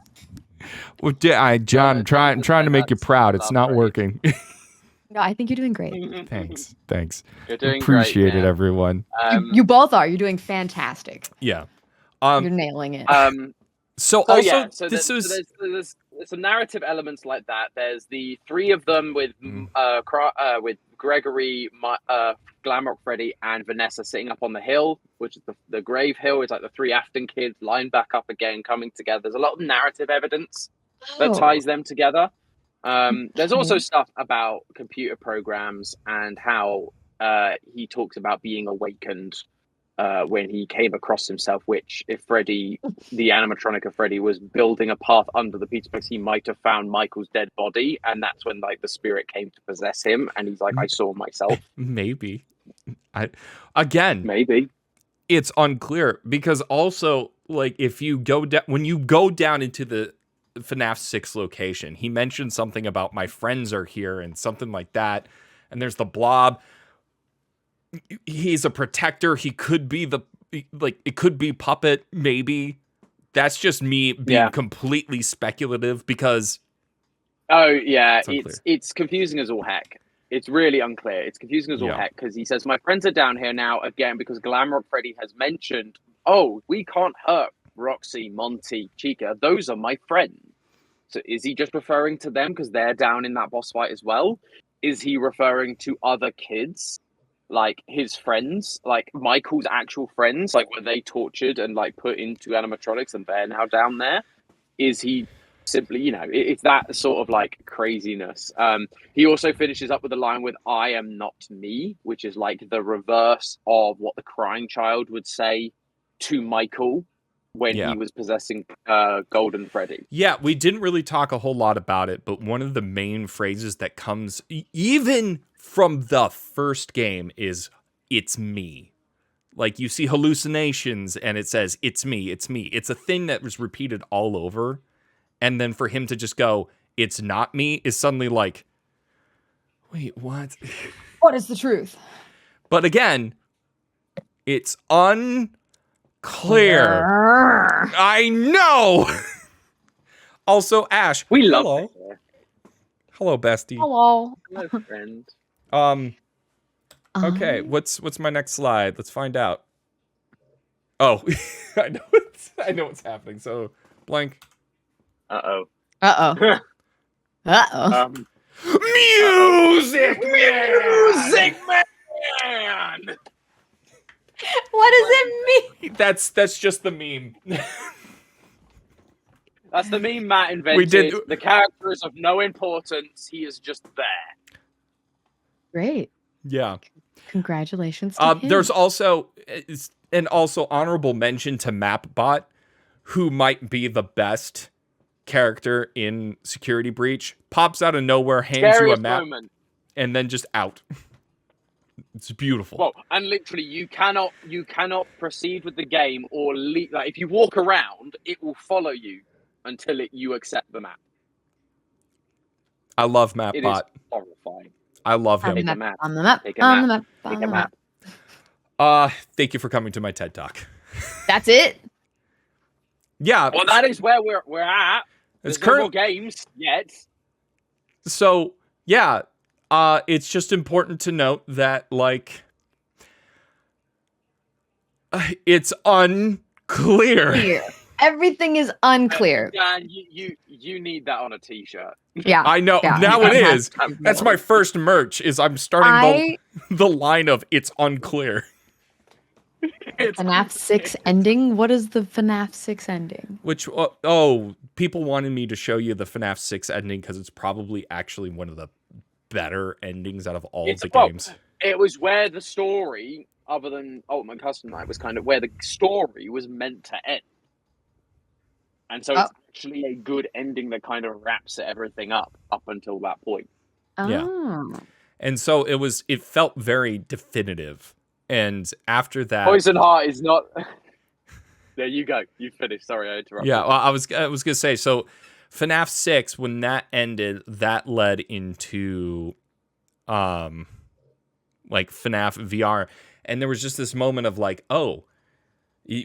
Well, John, I'm trying to make you proud. It's not working. No, I think you're doing great. Thanks. You're doing Appreciate great, it, man. everyone. You both are. You're doing fantastic. Yeah. You're nailing it. So So also yeah, so this there's, was there's some narrative elements like that. There's the three of them with Gregory, Glamrock Freddy, and Vanessa sitting up on the hill, which is the grave hill. It's like the three Afton kids lined back up again, coming together. There's a lot of narrative evidence that ties them together. There's also stuff about computer programs and how he talks about being awakened when he came across himself, which if Freddy, the animatronic of Freddy, was building a path under the pizza place, he might have found Michael's dead body, and that's when like the spirit came to possess him, and he's like, I saw myself. Maybe. Maybe. It's unclear because also like if you go down when you go down into the FNAF 6 location, he mentioned something about my friends are here and something like that, and there's the blob. He's a protector. He could be it could be Puppet, maybe. That's just me being completely speculative because oh yeah, it's confusing as all heck. It's really unclear. It's confusing as all heck because he says my friends are down here now again because Glamrock Freddy has mentioned, oh, we can't hurt Roxy, Monty, Chica. Those are my friends. So is he just referring to them because they're down in that boss fight as well? Is he referring to other kids? Like his friends, like Michael's actual friends, like were they tortured and like put into animatronics and they're now down there? Is he simply, it's that sort of like craziness. He also finishes up with a line with I am not me, which is like the reverse of what the crying child would say to Michael when he was possessing Golden Freddy. Yeah, we didn't really talk a whole lot about it, but one of the main phrases that comes even from the first game is it's me. Like you see hallucinations and it says it's me, it's me. It's a thing that was repeated all over. And then for him to just go, it's not me, is suddenly like, wait, what? What is the truth? But again, it's unclear. I know. Also, Ash. We love hello. it. Hello, bestie. Hello. Hello, friend. Okay, what's my next slide? Let's find out. Oh, I know what's happening. So, blank. Uh-oh. Uh-oh. Uh-oh. Music Man! What does it mean? That's just the meme. That's the meme Matt invented. We did. The character is of no importance. He is just there. Great. Yeah. Congratulations to him. There's also honorable mention to Mapbot, who might be the best character in Security Breach. Pops out of nowhere, hands you a map, moment. and then just out. It's beautiful. Well, and literally, you cannot proceed with the game or leave. Like, if you walk around, it will follow you until you accept the map. I love It is Mapbot. horrifying. I love Take him. a map. On the map. Take a On the map. map. Take On a the map. map. Thank you for coming to my TED Talk. That's it? Yeah. Well, that is where we're at. There's no more games yet. So, yeah, it's just important to note that, like, it's unclear. Clear. Everything is unclear. Dan, you need that on a t-shirt. Yeah. I know. Yeah. Now it Yeah. is. That's my first merch, is I'm starting the line of it's unclear. FNAF 6 ending? What is the FNAF 6 ending? Which, people wanted me to show you the FNAF 6 ending because it's probably actually one of the better endings out of all the games. It was where the story, other than Ultimate Custom Night, was kind of where the story was meant to end. And so it's actually a good ending that kind of wraps everything up until that point. Yeah. Oh. And so it felt very definitive. And after that, Poison Heart is not. There you go. You finished. Sorry, I interrupted. Yeah, well, I was gonna say, so FNAF 6, when that ended, that led into like FNAF VR, and there was just this moment of like, oh,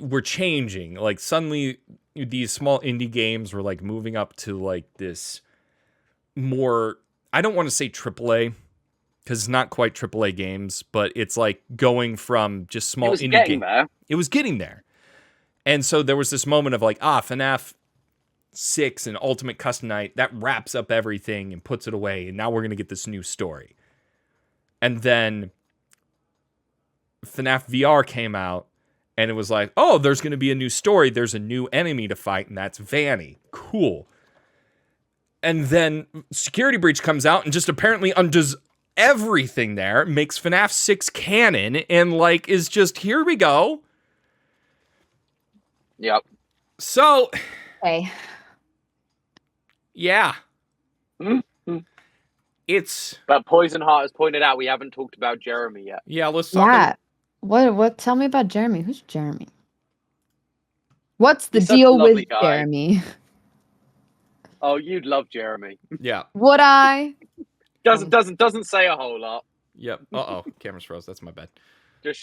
we're changing. Like suddenly, these small indie games were like moving up to like this more. I don't want to say AAA. Because it's not quite AAA games, but it's like going from just small indie games. It was getting there. And so there was this moment of like, FNAF 6 and Ultimate Custom Night, that wraps up everything and puts it away. And now we're going to get this new story. And then FNAF VR came out, and it was like, oh, there's going to be a new story. There's a new enemy to fight, and that's Vanny. Cool. And then Security Breach comes out and just apparently undoes everything there, makes FNAF 6 canon, and like is just, here we go. Yep. Oh, So, okay. yeah. Mm-hmm. It's, But Poison Heart has pointed out we haven't talked about Jeremy yet. yeah, let's talk. Yeah. What? Tell me about Jeremy. Who's Jeremy? What's the He's such a deal lovely with guy. Jeremy? Oh, you'd love Jeremy. Yeah. Would I? Doesn't say a whole lot. Yep. Uh-oh. Camera's froze. That's my bad. Just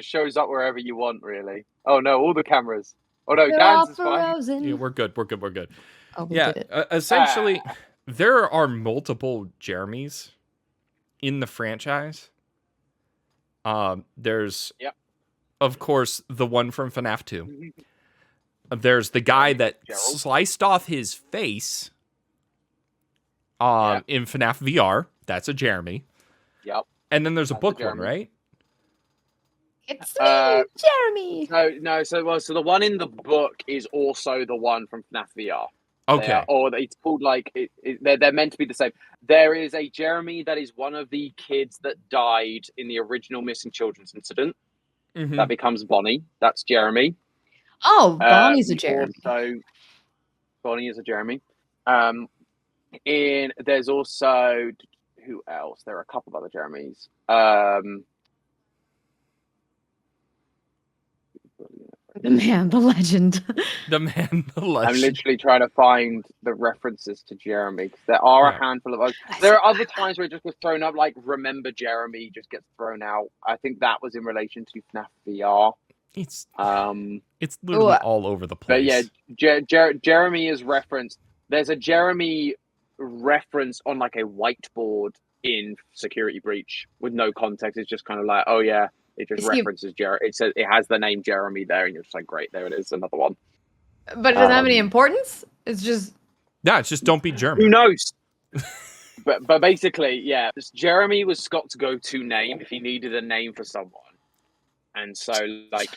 shows up wherever you want, really. Oh no, all the cameras. Oh no, They're all Dan's is fine. frozen. Yeah, we're good. We're good. We're good. Oh, we Yeah. did it. Essentially, there are multiple Jeremys in the franchise. There's, Yep. of course, the one from FNAF 2. There's the guy that Gerald. sliced off his face Yeah. in FNAF VR. That's a Jeremy. Yep. And then there's a That's a book one, Jeremy. right? It's me, Jeremy. No. So the one in the book is also the one from FNAF VR. Okay. Or it's called like they're meant to be the same. There is a Jeremy that is one of the kids that died in the original missing children's incident. Mhm. That becomes Bonnie. That's Jeremy. Oh, Bonnie's a We Jeremy. Also, Bonnie is a Jeremy. There's also who else? There are a couple of other Jeremys. The man, the legend. The man, the I'm legend. literally trying to find the references to Jeremy because there are Yeah. a handful of others. There are other times where it just gets thrown up, like "Remember Jeremy" just gets thrown out. I think that was in relation to FNAF VR. It's Um, literally Ooh. all over the but place. yeah, Jeremy is referenced. There's a Jeremy reference on like a whiteboard in Security Breach with no context. It's just kind of like, oh yeah, it just Is he- references Jeremy. It says it has the name Jeremy there, and you're just like, great, there it is, another one. But it doesn't have any Um, importance. It's just Yeah, it's just don't be Who German. knows? but basically, yeah, Jeremy was Scott's go-to name if he needed a name for someone. And so, like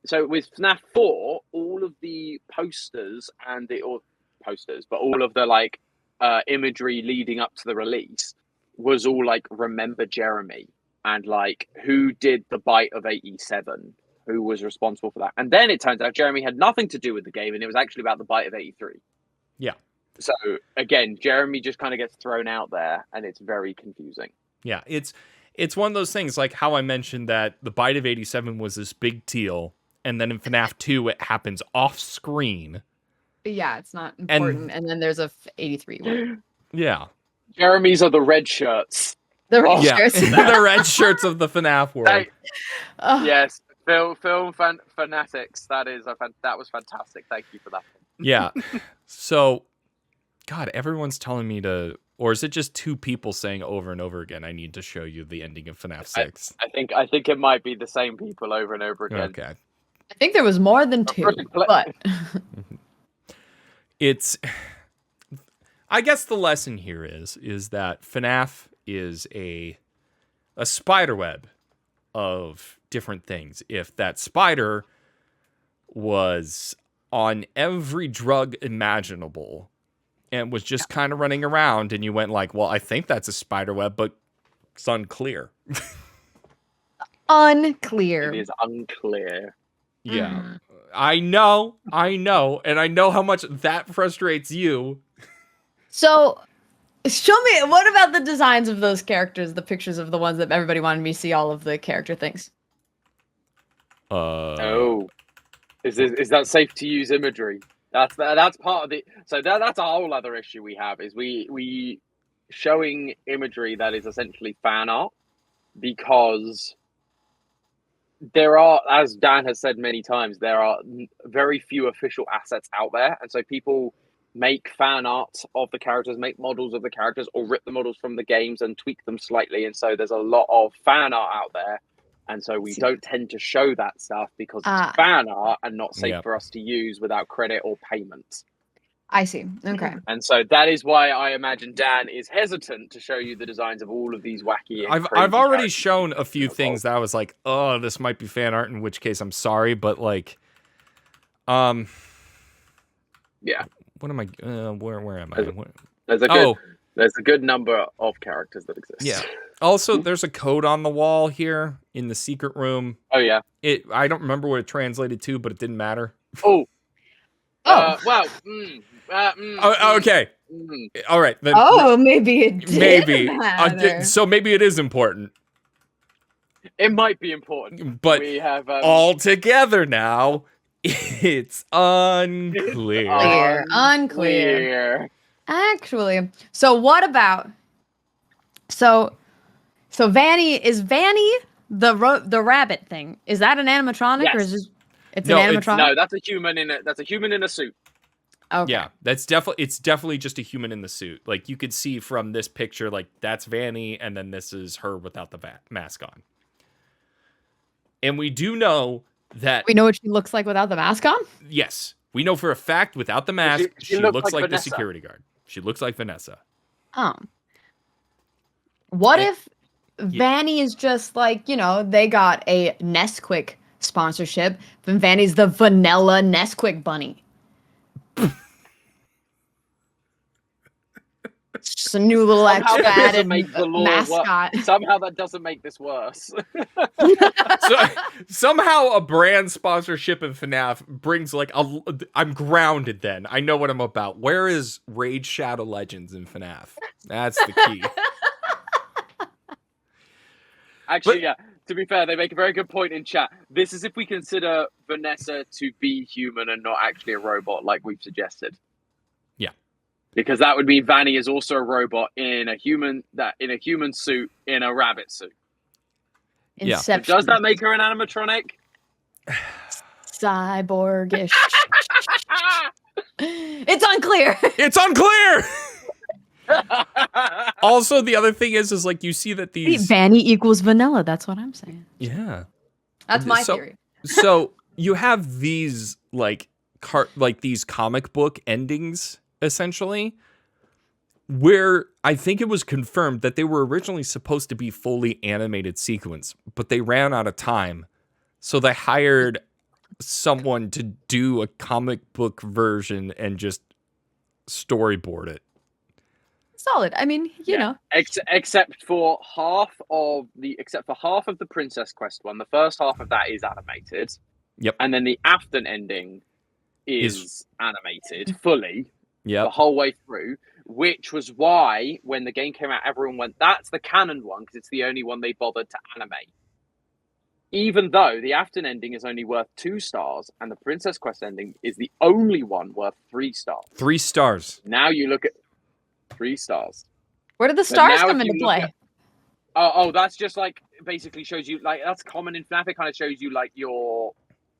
so with FNAF 4, all of the posters but all of the like imagery leading up to the release was all like "Remember Jeremy" and like who did the bite of 87, who was responsible for that. And then it turns out Jeremy had nothing to do with the game, and it was actually about the bite of 83. Yeah. So again, Jeremy just kind of gets thrown out there, and it's very confusing. Yeah, it's one of those things like how I mentioned that the bite of 87 was this big deal, and then in FNAF 2 it happens off screen. yeah, it's not important. And then there's a 83 one. Yeah. Jeremy's are the red shirts. The red Oh, Yeah. shirts. The red shirts of the FNAF world. They- Oh, yes, fanatics. That was fantastic. Thank you for that. Yeah. So, God, everyone's telling me to, or is it just two people saying over and over again, I need to show you the ending of FNAF 6? I think it might be the same people over and over again. Okay. I think there was more than two, but It's, I guess the lesson here is that FNAF is a spider web of different things. If that spider was on every drug imaginable and was just kind of running around and you went like, well, I think that's a spider web, but it's unclear. unclear. It is unclear. Yeah. Mhm. I know. And I know how much that frustrates you. So, show me, what about the designs of those characters, the pictures of the ones that everybody wanted me to see, all of the character things? Oh, is that safe to use imagery? That's part of the. So that's a whole other issue we have. Is we showing imagery that is essentially fan art because there are, as Dan has said many times, there are very few official assets out there, and so people make fan art of the characters, make models of the characters, or rip the models from the games and tweak them slightly. And so there's a lot of fan art out there And so we don't tend to show that stuff because Ah. it's fan art and not safe Yep. for us to use without credit or payment. I see. Okay. And so that is why I imagine Dan is hesitant to show you the designs of all of these wacky. And I've crazy already characters. shown a few things that I was like, oh, this might be fan art, in which case I'm sorry, but like, Yeah. what am I? Where am I? There's a good number of characters that exist. Yeah. Also, there's a code on the wall here in the secret room. Oh yeah. I don't remember what it translated to, but it didn't matter. Oh. Well. Okay. All right. Then Maybe it did maybe. matter. So maybe it is important. It might be important, But we have all together now, it's unclear. Unclear. Actually, so what about? So Vanny is the rabbit thing? Is that an animatronic or is it? It's No, an animatronic. No, that's a human in a suit. Okay. Yeah, it's definitely just a human in the suit. Like you could see from this picture, like that's Vanny, and then this is her without the mask on. And we do know that We know what she looks like without the mask on. yes, we know for a fact without the mask, she looks like the Vanessa. security guard. She looks like Vanessa. What if Vanny is just like, they got a Nesquik sponsorship, then Vanny's the vanilla Nesquik bunny. It's just a new little Somehow extra that doesn't added make the law mascot. Somehow that doesn't make this worse. So somehow a brand sponsorship in FNAF brings like I'm grounded then. I know what I'm about. Where is Raid Shadow Legends in FNAF? That's the key. Actually, yeah. To be fair, they make a very good point in chat. This is if we consider Vanessa to be human and not actually a robot, like we've suggested. Yeah, because that would mean Vanny is also a robot in a human suit in a rabbit suit. Yeah. Inception. Does that make her an animatronic? Cyborgish. It's unclear. It's unclear. Also, the other thing is like you see that these Vanny equals vanilla. That's what I'm saying. yeah. That's my theory. So you have these like these comic book endings essentially, where I think it was confirmed that they were originally supposed to be fully animated sequence, but they ran out of time, so they hired someone to do a comic book version and just storyboard it. Solid. I mean, you know. Except for half of the Princess Quest one. The first half of that is animated. Yep. And then the Afton ending is animated fully. Yep. The whole way through, which was why when the game came out, everyone went, "That's the canon one," because it's the only one they bothered to animate. Even though the Afton ending is only worth 2 stars, and the Princess Quest ending is the only one worth 3 stars. 3 stars. Now you look at 3 stars. Where did the stars come into play? That's just like basically shows you like that's common in FNAF. It kind of shows you like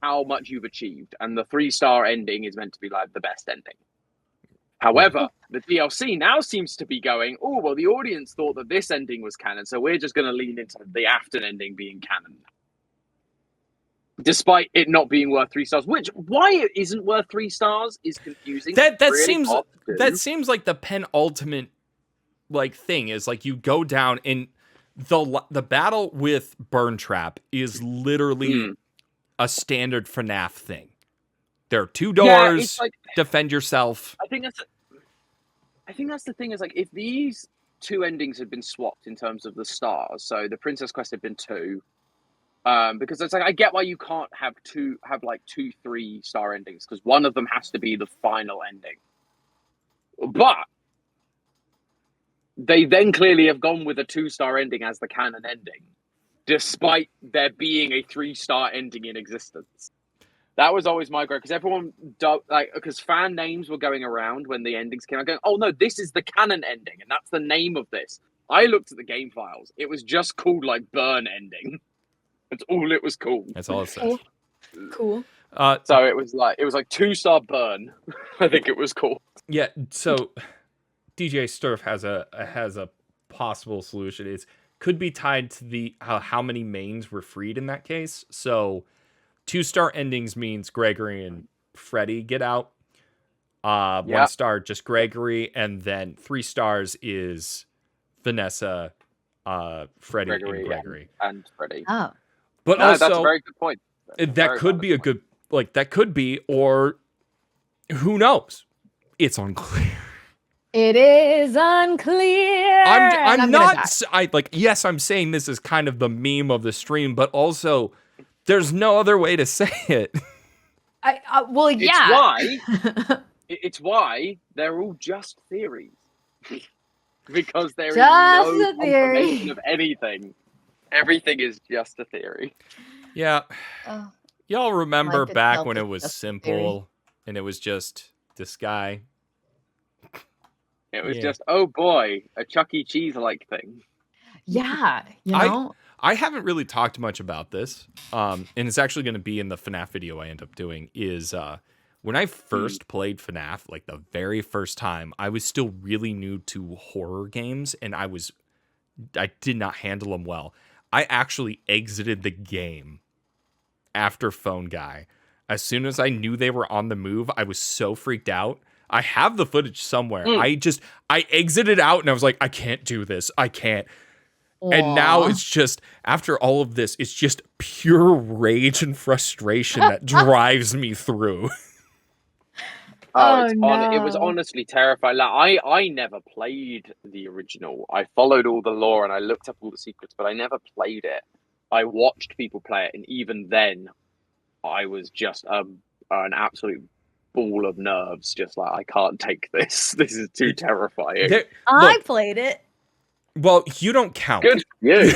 how much you've achieved, and the 3-star ending is meant to be like the best ending. However, the DLC now seems to be going, oh, well, the audience thought that this ending was canon, so we're just going to lean into the Afton ending being canon. Despite it not being worth 3 stars, which why it isn't worth 3 stars is confusing. That seems like the penultimate like thing is like you go down and the battle with Burn Trap is literally a standard FNAF thing. There are 2 doors. Like, defend yourself. I think that's the thing is like if these 2 endings had been swapped in terms of the stars, so the Princess Quest had been 2, because it's like I get why you can't have 2 3-star endings because one of them has to be the final ending. But they then clearly have gone with a 2-star ending as the canon ending, despite there being a 3-star ending in existence. That was always my gripe, because everyone, because fan names were going around when the endings came out, going, oh no, this is the canon ending, and that's the name of this. I looked at the game files. It was just called, like, Burn Ending. That's all it was called. That's all it says. Cool. So it was like 2-star Burn, I think it was called. Yeah, so DJ Sturf has a possible solution. It's could be tied to the how many mains were freed in that case. So 2-star endings means Gregory and Freddy get out. 1 star just Gregory, and then 3 stars is Vanessa, Freddy, Gregory and Gregory. and Freddy. Oh. But No, also, that's a very good point. that could be a good, like, that could be, or who knows? It's unclear. It is unclear. I'm not, yes, I'm saying this is kind of the meme of the stream, but also there's no other way to say it. Well, yeah. It's why they're all just theories. Because there is Just no a theory. confirmation of anything. Everything is just a theory. Yeah. Oh. Y'all remember Life back itself when is it was just a simple and it was just this guy? It was Yeah. just, oh boy, a Chuck E. Cheese-like thing. Yeah, you I- know? I haven't really talked much about this, and it's actually going to be in the FNAF video I end up doing, is when I first played FNAF, like the very first time, I was still really new to horror games, and I did not handle them well. I actually exited the game after Phone Guy. As soon as I knew they were on the move, I was so freaked out. I have the footage somewhere. I exited out and I was like, I can't do this. I can't. And now Aw. it's just, after all of this, it's just pure rage and frustration that drives me through. Oh, It was no. honestly terrifying. Like, I never played the original. I followed all the lore and I looked up all the secrets, but I never played it. I watched people play it, and even then, I was just an absolute ball of nerves. Just like, I can't take this. This is too terrifying. I Look, played it. well, you don't count. Good for you.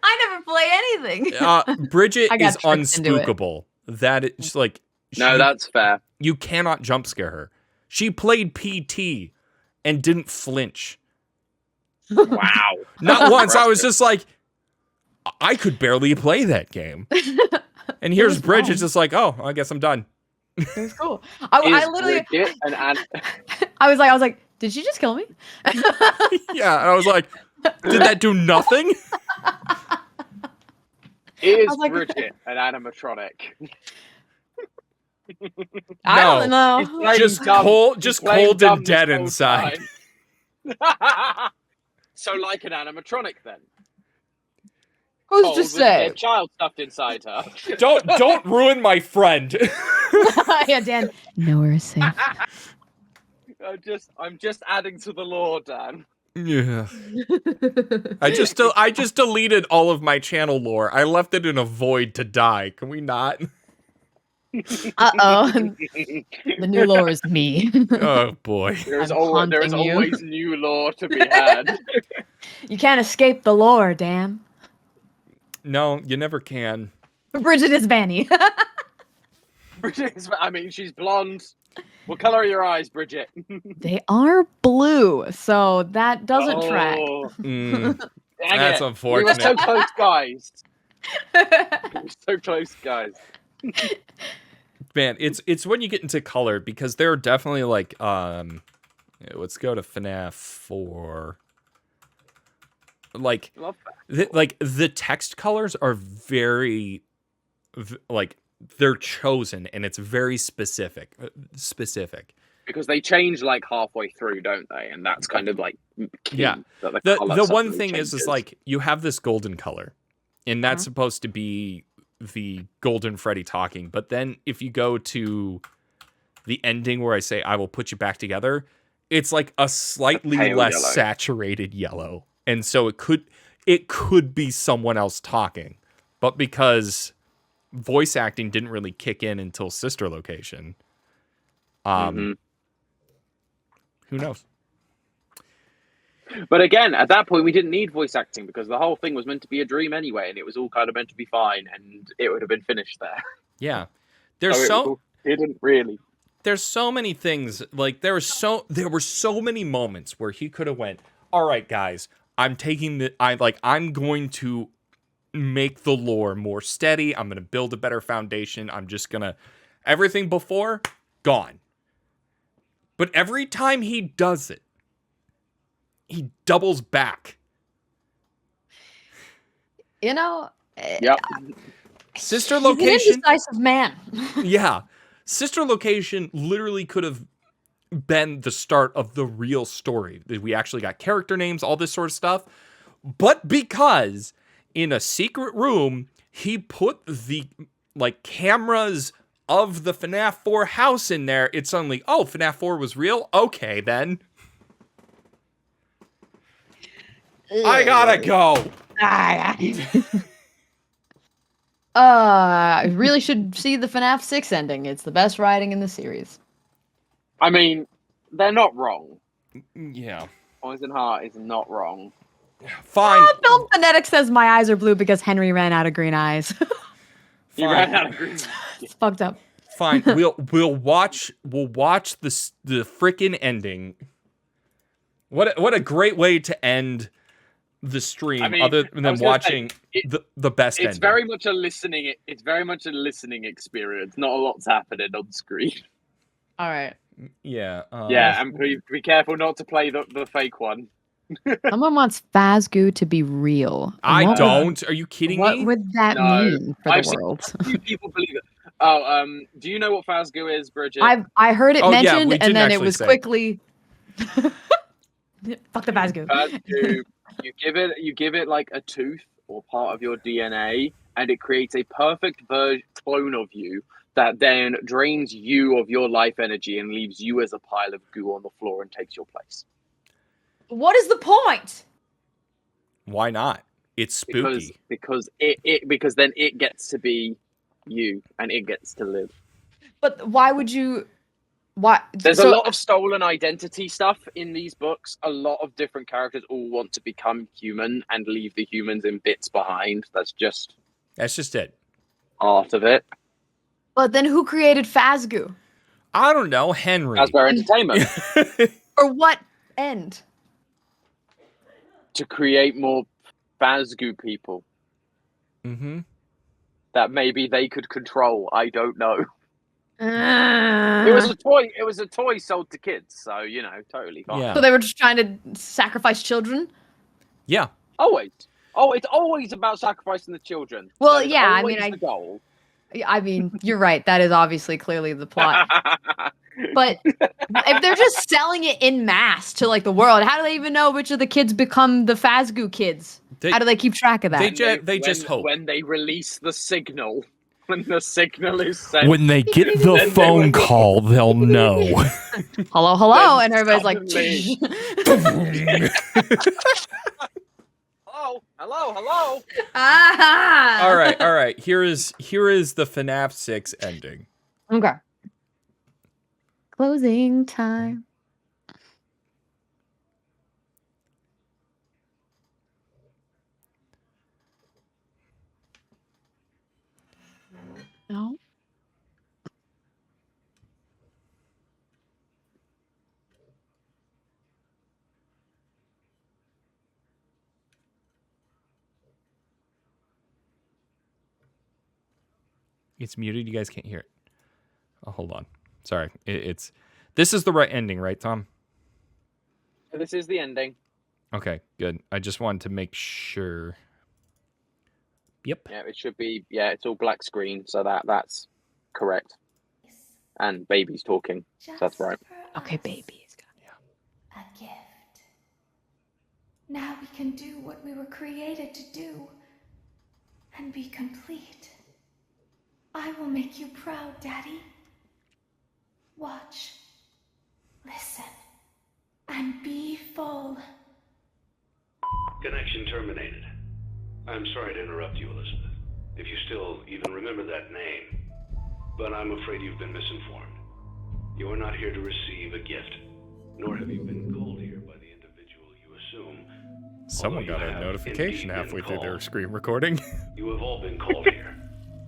I never play anything. Bridget I got is tricked into it. unspookable. That it's like, No, that's fair. you cannot jump scare her. She played PT and didn't flinch. Wow. Not once. I was Impressive. just like, I could barely play that game. And here's was Bridget fun. just like, oh, I guess I'm done. It was cool. I literally, Brigitte and I was like, did she just kill me? Yeah, and I was like, did that do nothing? Is was like- Brigitte an animatronic? I don't know. He's playing Just dumb. cold, He's just playing cold dumb and this dead whole inside. time. So like an animatronic then. Who's Cold to with their say? child stuffed inside her. Don't ruin my friend. Yeah, Dan. Nowhere is safe. I'm just adding to the lore, Dan. Yeah. I just deleted all of my channel lore. I left it in a void to die. Can we not? Uh-oh. The new lore is me. Oh boy. There is I'm always haunting you. new lore to be had. You can't escape the lore, damn. No, you never can. Bridget is Vanny. I mean, she's blonde. What color are your eyes, Brigitte? They are blue, so that doesn't track. Oh, Mm, dang that's it. We were unfortunate. so close, guys. We were so close, guys. Man, it's when you get into color, because there are definitely like let's go to FNAF 4. Like Love that. the text colors are very like they're chosen, and it's very specific. Because they change like halfway through, don't they? And that's kind of like key. Yeah. That The colour one suddenly thing is changes. like you have this golden color, and that's supposed to be the golden Freddy talking. But then if you go to the ending where I say I will put you back together, it's like a slightly pale less yellow. saturated yellow. And so it could be someone else talking. But because voice acting didn't really kick in until Sister Location, Mhm. who knows? But again, at that point, we didn't need voice acting because the whole thing was meant to be a dream anyway, and it was all kind of meant to be fine, and it would have been finished there. Yeah. So it didn't really. There's so many things, like there were so many moments where he could have went, all right, guys, I'm going to make the lore more steady. I'm going to build a better foundation. I'm just going to, everything before, gone. But every time he does it, he doubles back You know, Yep. Sister he's location. an indecisive man. Yeah. Sister location literally could have been the start of the real story. We actually got character names, all this sort of stuff. But because in a secret room, he put the cameras of the FNAF 4 house in there, it's suddenly, oh, FNAF 4 was real? Okay, then. I gotta go. I really should see the FNAF 6 ending. It's the best writing in the series. I mean, they're not wrong. Yeah. Poison Heart is not wrong. Fine. Film Phonetic says my eyes are blue because Henry ran out of green eyes. He ran out of green. It's fucked up. Fine. We'll watch the frickin' ending. What a great way to end the stream, I mean, other than watching the best ending. It's very much a listening. It's very much a listening experience. Not a lot's happening on screen. All right. Yeah. Yeah, and be careful not to play the fake one. Someone wants Fazgoo to be real. I What don't. Are you kidding What me? would that No. mean for I've the seen world? a few people believe it. Oh, do you know what Fazgoo is, Bridget? I heard it Oh, yeah, mentioned, we and didn't then it actually was say. quickly. Fuck the Fazgoo. Fazgoo, you give it like a tooth or part of your DNA, and it creates a perfect clone of you that then drains you of your life energy and leaves you as a pile of goo on the floor and takes your place. What is the point? Why not? It's spooky. Because then it gets to be you and it gets to live. But why would you? Why? There's a lot of stolen identity stuff in these books. A lot of different characters all want to become human and leave the humans in bits behind. That's just it. part of it. But then who created Fazgoo? I don't know, Henry. Fazbear Entertainment. For what end? To create more Fazgoo people Mm-hmm. that maybe they could control. I don't know. Uh, It was a toy. It was a toy sold to kids, so totally fine. Yeah. So they were just trying to sacrifice children. Yeah. Always. Oh, it's always about sacrificing the children. Well, That is yeah, I always mean, the goal. I mean, you're right. That is obviously clearly the plot. But if they're just selling it in mass to the world, how do they even know which of the kids become the Fazgoo kids? How do they keep track of that? They just hope. When they release the signal, when the signal is sent. When they get the phone call, they'll know. Hello, hello, Then and everybody's like, hello. ah. all right. Here is the FNAF 6 ending. Okay. Closing time. No. It's muted. You guys can't hear it. Oh, hold on. Sorry. This is the right ending, right, Tom? This is the ending. Okay, good. I just wanted to make sure. Yep. Yeah, it should be. Yeah, it's all black screen, so that's correct. And baby's talking. So that's right. Okay, babies. A gift. Now we can do what we were created to do and be complete. I will make you proud, Daddy. Watch, listen, and be full. Connection terminated. I'm sorry to interrupt you, Elizabeth, if you still even remember that name. But I'm afraid you've been misinformed. You are not here to receive a gift, nor have you been called here by the individual you assume. Someone got a notification halfway through their screen recording. You have all been called here,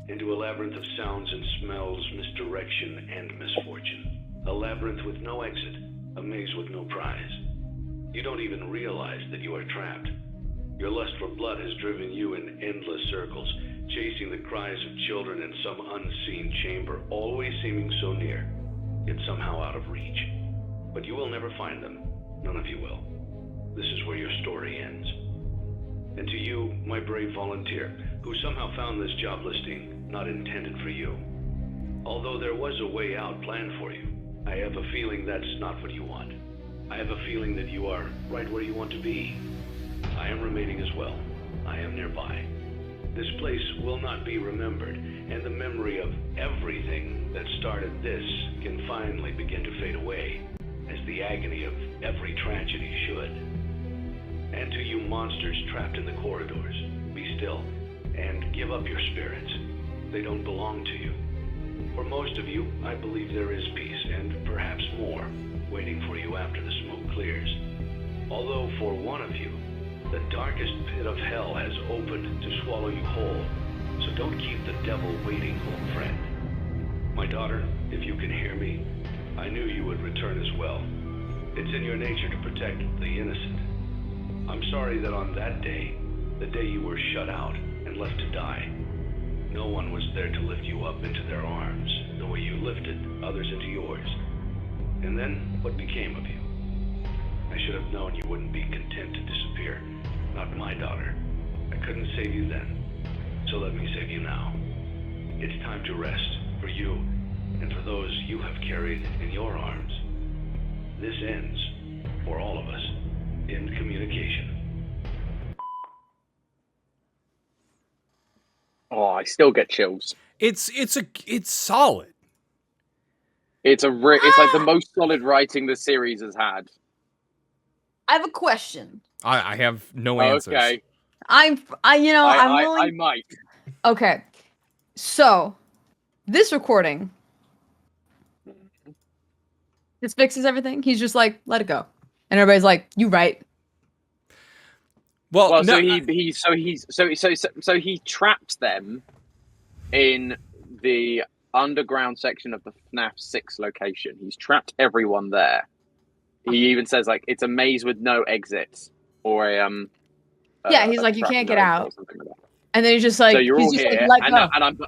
into a labyrinth of sounds and smells, misdirection, and misfortune. A labyrinth with no exit, a maze with no prize. You don't even realize that you are trapped. Your lust for blood has driven you in endless circles, chasing the cries of children in some unseen chamber, always seeming so near, yet somehow out of reach. But you will never find them. None of you will. This is where your story ends. And to you, my brave volunteer, who somehow found this job listing not intended for you. Although there was a way out planned for you, I have a feeling that's not what you want. I have a feeling that you are right where you want to be. I am remaining as well. I am nearby. This place will not be remembered, and the memory of everything that started this can finally begin to fade away, as the agony of every tragedy should. And to you monsters trapped in the corridors, be still, and give up your spirits. They don't belong to you. For most of you, I believe there is peace, and perhaps more, waiting for you after the smoke clears. Although for one of you, the darkest pit of hell has opened to swallow you whole. So don't keep the devil waiting, old friend. My daughter, if you can hear me, I knew you would return as well. It's in your nature to protect the innocent. I'm sorry that on that day, the day you were shut out and left to die, no one was there to lift you up into their arms the way you lifted others into yours. And then, what became of you? I should have known you wouldn't be content to disappear. Not my daughter. I couldn't save you then, so let me save you now. It's time to rest, for you, and for those you have carried in your arms. This ends, for all of us, in communication. Oh, I still get chills. It's solid. It's like the most solid writing the series has had. I have a question. I have no answers. Okay, I'm willing. I might. Okay, so this recording, this fixes everything. He's just like, let it go, and everybody's like, you right. Well, no, So he traps them in the underground section of the FNAF 6 location. He's trapped everyone there. He even says like it's a maze with no exits, or a Yeah, he's like, you can't get out. or something like that. And then he's just like, So you're he's all just here, like, let go.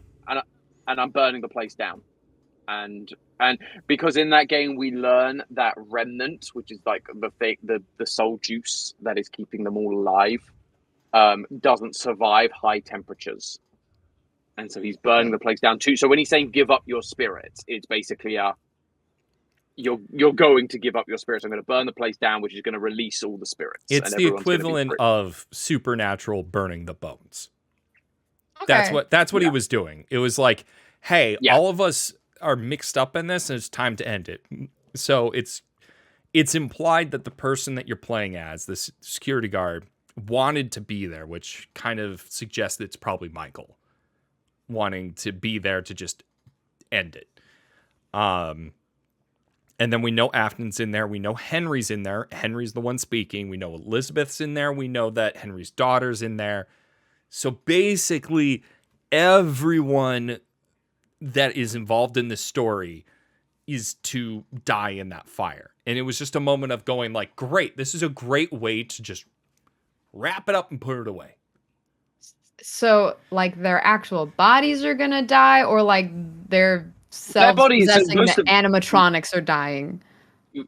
and I'm burning the place down, and because in that game we learn that remnant, which is like the soul juice that is keeping them all alive, doesn't survive high temperatures, and so he's burning the place down too. So when he's saying give up your spirits, it's basically you're going to give up your spirits. I'm going to burn the place down, which is going to release all the spirits. it's and the everyone's gonna be equivalent free. of supernatural burning the bones. Okay. That's what he Yeah. was doing. It was like, hey, Yeah. all of us are mixed up in this, and it's time to end it. So it's implied that the person that you're playing as, this security guard, wanted to be there, which kind of suggests that it's probably Michael wanting to be there to just end it. And then we know Afton's in there. We know Henry's in there. Henry's the one speaking. We know Elizabeth's in there. We know that Henry's daughter's in there. So basically, everyone that is involved in this story is to die in that fire. And it was just a moment of going like, great, this is a great way to just wrap it up and put it away. So, like, their actual bodies are gonna die, or like their bodies, so self-possessing most the of- animatronics are dying.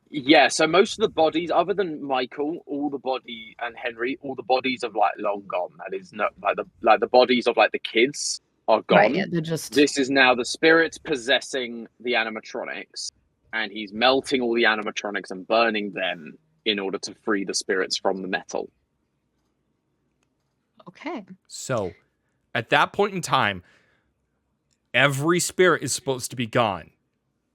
Yeah, so most of the bodies, other than Michael, and Henry, all the bodies have like long gone. That is not like the bodies of like the kids are gone. Right? Yeah, they're just. This is now the spirits possessing the animatronics, and he's melting all the animatronics and burning them in order to free the spirits from the metal. Okay. So at that point in time, every spirit is supposed to be gone.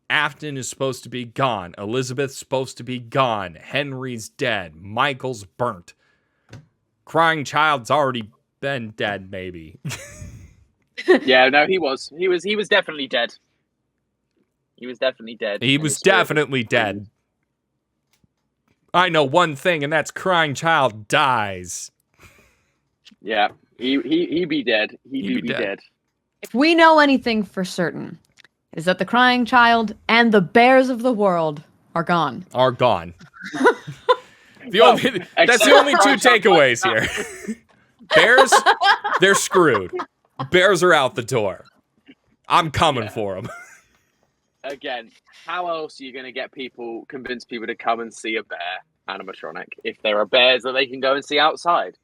Afton is supposed to be gone. Elizabeth's supposed to be gone. Henry's dead. Michael's burnt. Crying Child's already been dead, maybe. Yeah, no, he was definitely dead. He was definitely dead. He and was his spirit definitely dead. I know one thing, and that's Crying Child dies. Yeah, he be dead. He be dead. If we know anything for certain, is that the crying child and the bears of the world are gone. Are gone. That's the except only two Crying Child takeaways here. Bears, they're screwed. Bears are out the door. I'm coming for them. Again, how else are you going to convince people to come and see a bear animatronic if there are bears that they can go and see outside?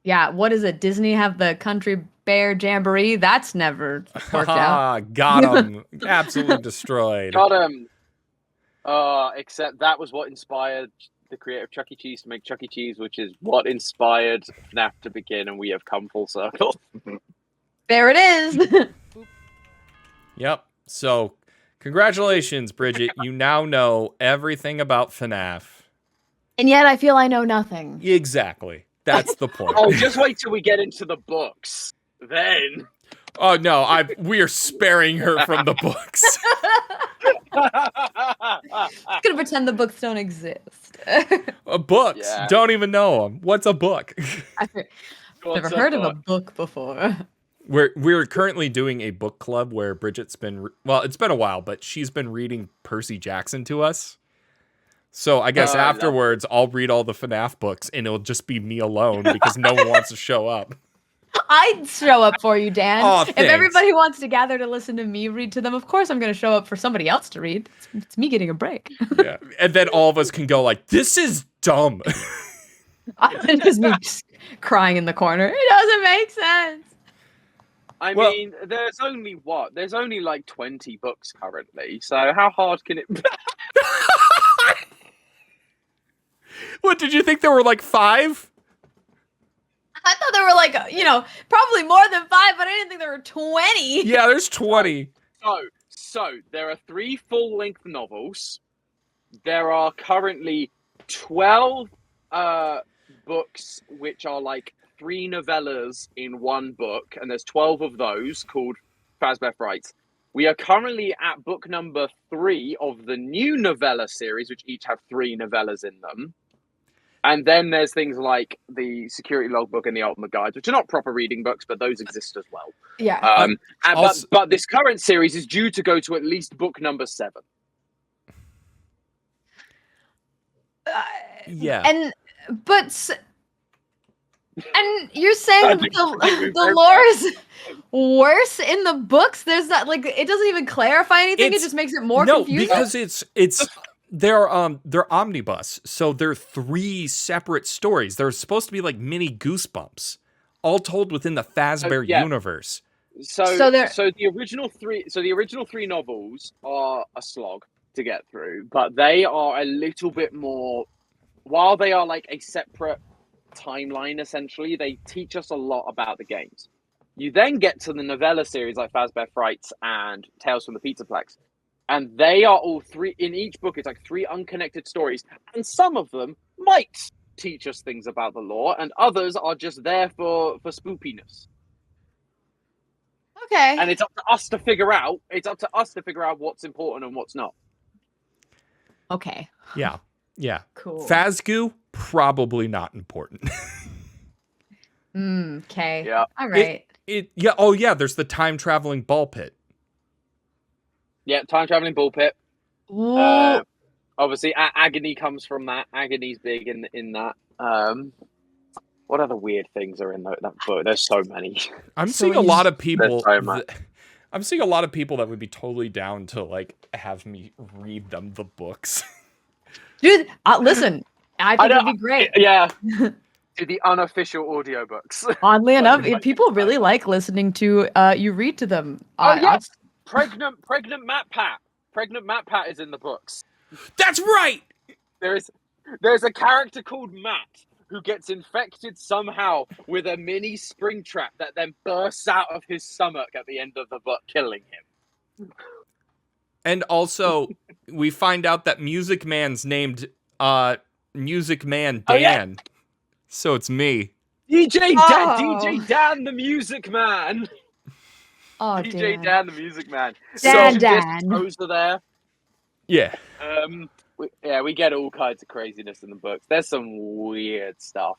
Yeah, what is it? Disney have the Country Bear Jamboree? That's never worked out. Got him. Absolutely destroyed. Got him. Except that was what inspired the creator of Chuck E. Cheese to make Chuck E. Cheese, which is what inspired FNAF to begin, and we have come full circle. There it is. Yep. So, congratulations, Bridget. You now know everything about FNAF. And yet I feel I know nothing. Exactly. That's the point. Oh, just wait till we get into the books. Then. Oh no, we are sparing her from the books. I'm gonna pretend the books don't exist. Books. Yeah. Don't even know them. What's a book? I've never heard of a book before. We're currently doing a book club where Bridget's been it's been a while, but she's been reading Percy Jackson to us. So I guess afterwards I'll read all the FNAF books and it'll just be me alone because no one wants to show up. I'd show up for you, Dan. Aw, if thanks. everybody wants to gather to listen to me read to them, of course I'm going to show up for somebody else to read. It's me getting a break. Yeah. And then all of us can go like, this is dumb. It's just me just crying in the corner. It doesn't make sense. I mean, there's only like 20 books currently, so how hard can it be? What, did you think there were like 5? I thought there were like, probably more than 5, but I didn't think there were 20. Yeah, there's 20. So there are 3 full-length novels. There are currently 12 books, which are like 3 novellas in one book, and there's 12 of those called Fazbear Frights. We are currently at book number 3 of the new novella series, which each have 3 novellas in them. And then there's things like the Security Logbook and the Ultimate Guides, which are not proper reading books, but those exist as well. Yeah. But this current series is due to go to at least book number 7. Yeah. And you're saying the lore is worse in the books? There's not it doesn't even clarify anything. It just makes it more confusing. No, because they're omnibus, so they're 3 separate stories. They're supposed to be like mini Goosebumps, all told within the Fazbear universe. So the original 3 novels are a slog to get through, but they are a little bit more. While they are like a separate timeline, essentially, they teach us a lot about the games. You then get to the novella series like Fazbear Frights and Tales from the Pizzaplex. And they are all 3 in each book. It's like 3 unconnected stories, and some of them might teach us things about the lore, and others are just there for spoopiness. Okay. And it's up to us to figure out. It's up to us to figure out what's important and what's not. Okay. Yeah. Cool. Fazgoo, probably not important. Okay. Yeah. All right. There's the time traveling ball pit. Yeah, time traveling ball pit. Obviously, agony comes from that. Agony's big in that. What other weird things are in that book? There's so many. I'm seeing a lot of people. So much. I'm seeing a lot of people that would be totally down to like have me read them the books. Dude, listen, I think it'd be great. Yeah. To the unofficial audiobooks. Oddly enough, people really like listening to you read to them. Yes. Pregnant Matt Pat. Pregnant Matt Pat is in the books. That's right. There's a character called Matt who gets infected somehow with a mini spring trap that then bursts out of his stomach at the end of the book, killing him. And also, we find out that Music Man's named Music Man Dan. Oh, yeah. So it's me. DJ Dan the Music Man. Oh, DJ Dan the Music Man. Dan. Toes are there. Yeah. We get all kinds of craziness in the books. There's some weird stuff.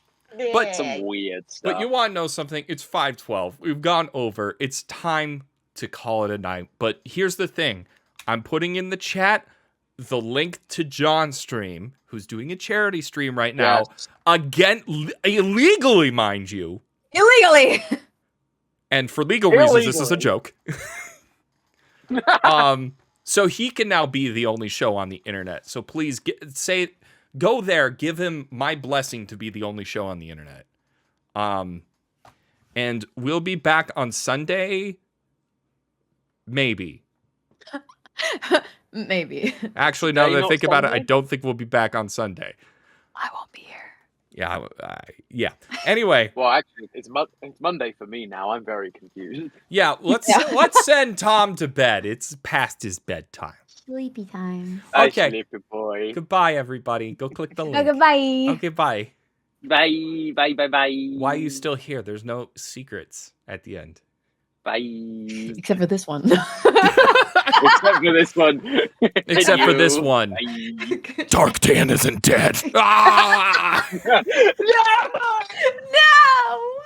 But you want to know something? It's 5:12. We've gone over. It's time to call it a night. But here's the thing. I'm putting in the chat the link to John's stream, who's doing a charity stream right now. Yes. Again, illegally, mind you. Illegally. And for legal reasons, this is a joke. So he can now be the only show on the internet. So please go there, give him my blessing to be the only show on the internet. And we'll be back on Sunday. Maybe. Maybe. Actually, now that I not think about it, I Sunday? don't think we'll be back on Sunday. I won't be here. Yeah, yeah. Anyway, Well, actually, it's Monday for me now. I'm very confused. yeah. Let's send Tom to bed. It's past his bedtime. Sleepy time. Okay. Sleepy boy. Goodbye, everybody. Go click the link. Oh, goodbye. Okay, bye. Bye. Bye. Bye. Bye. Why are you still here? There's no secrets at the end. Bye. Except for this one. Except for this one. Except for this You. one. Bye. Dark Dan isn't dead. Ah! No!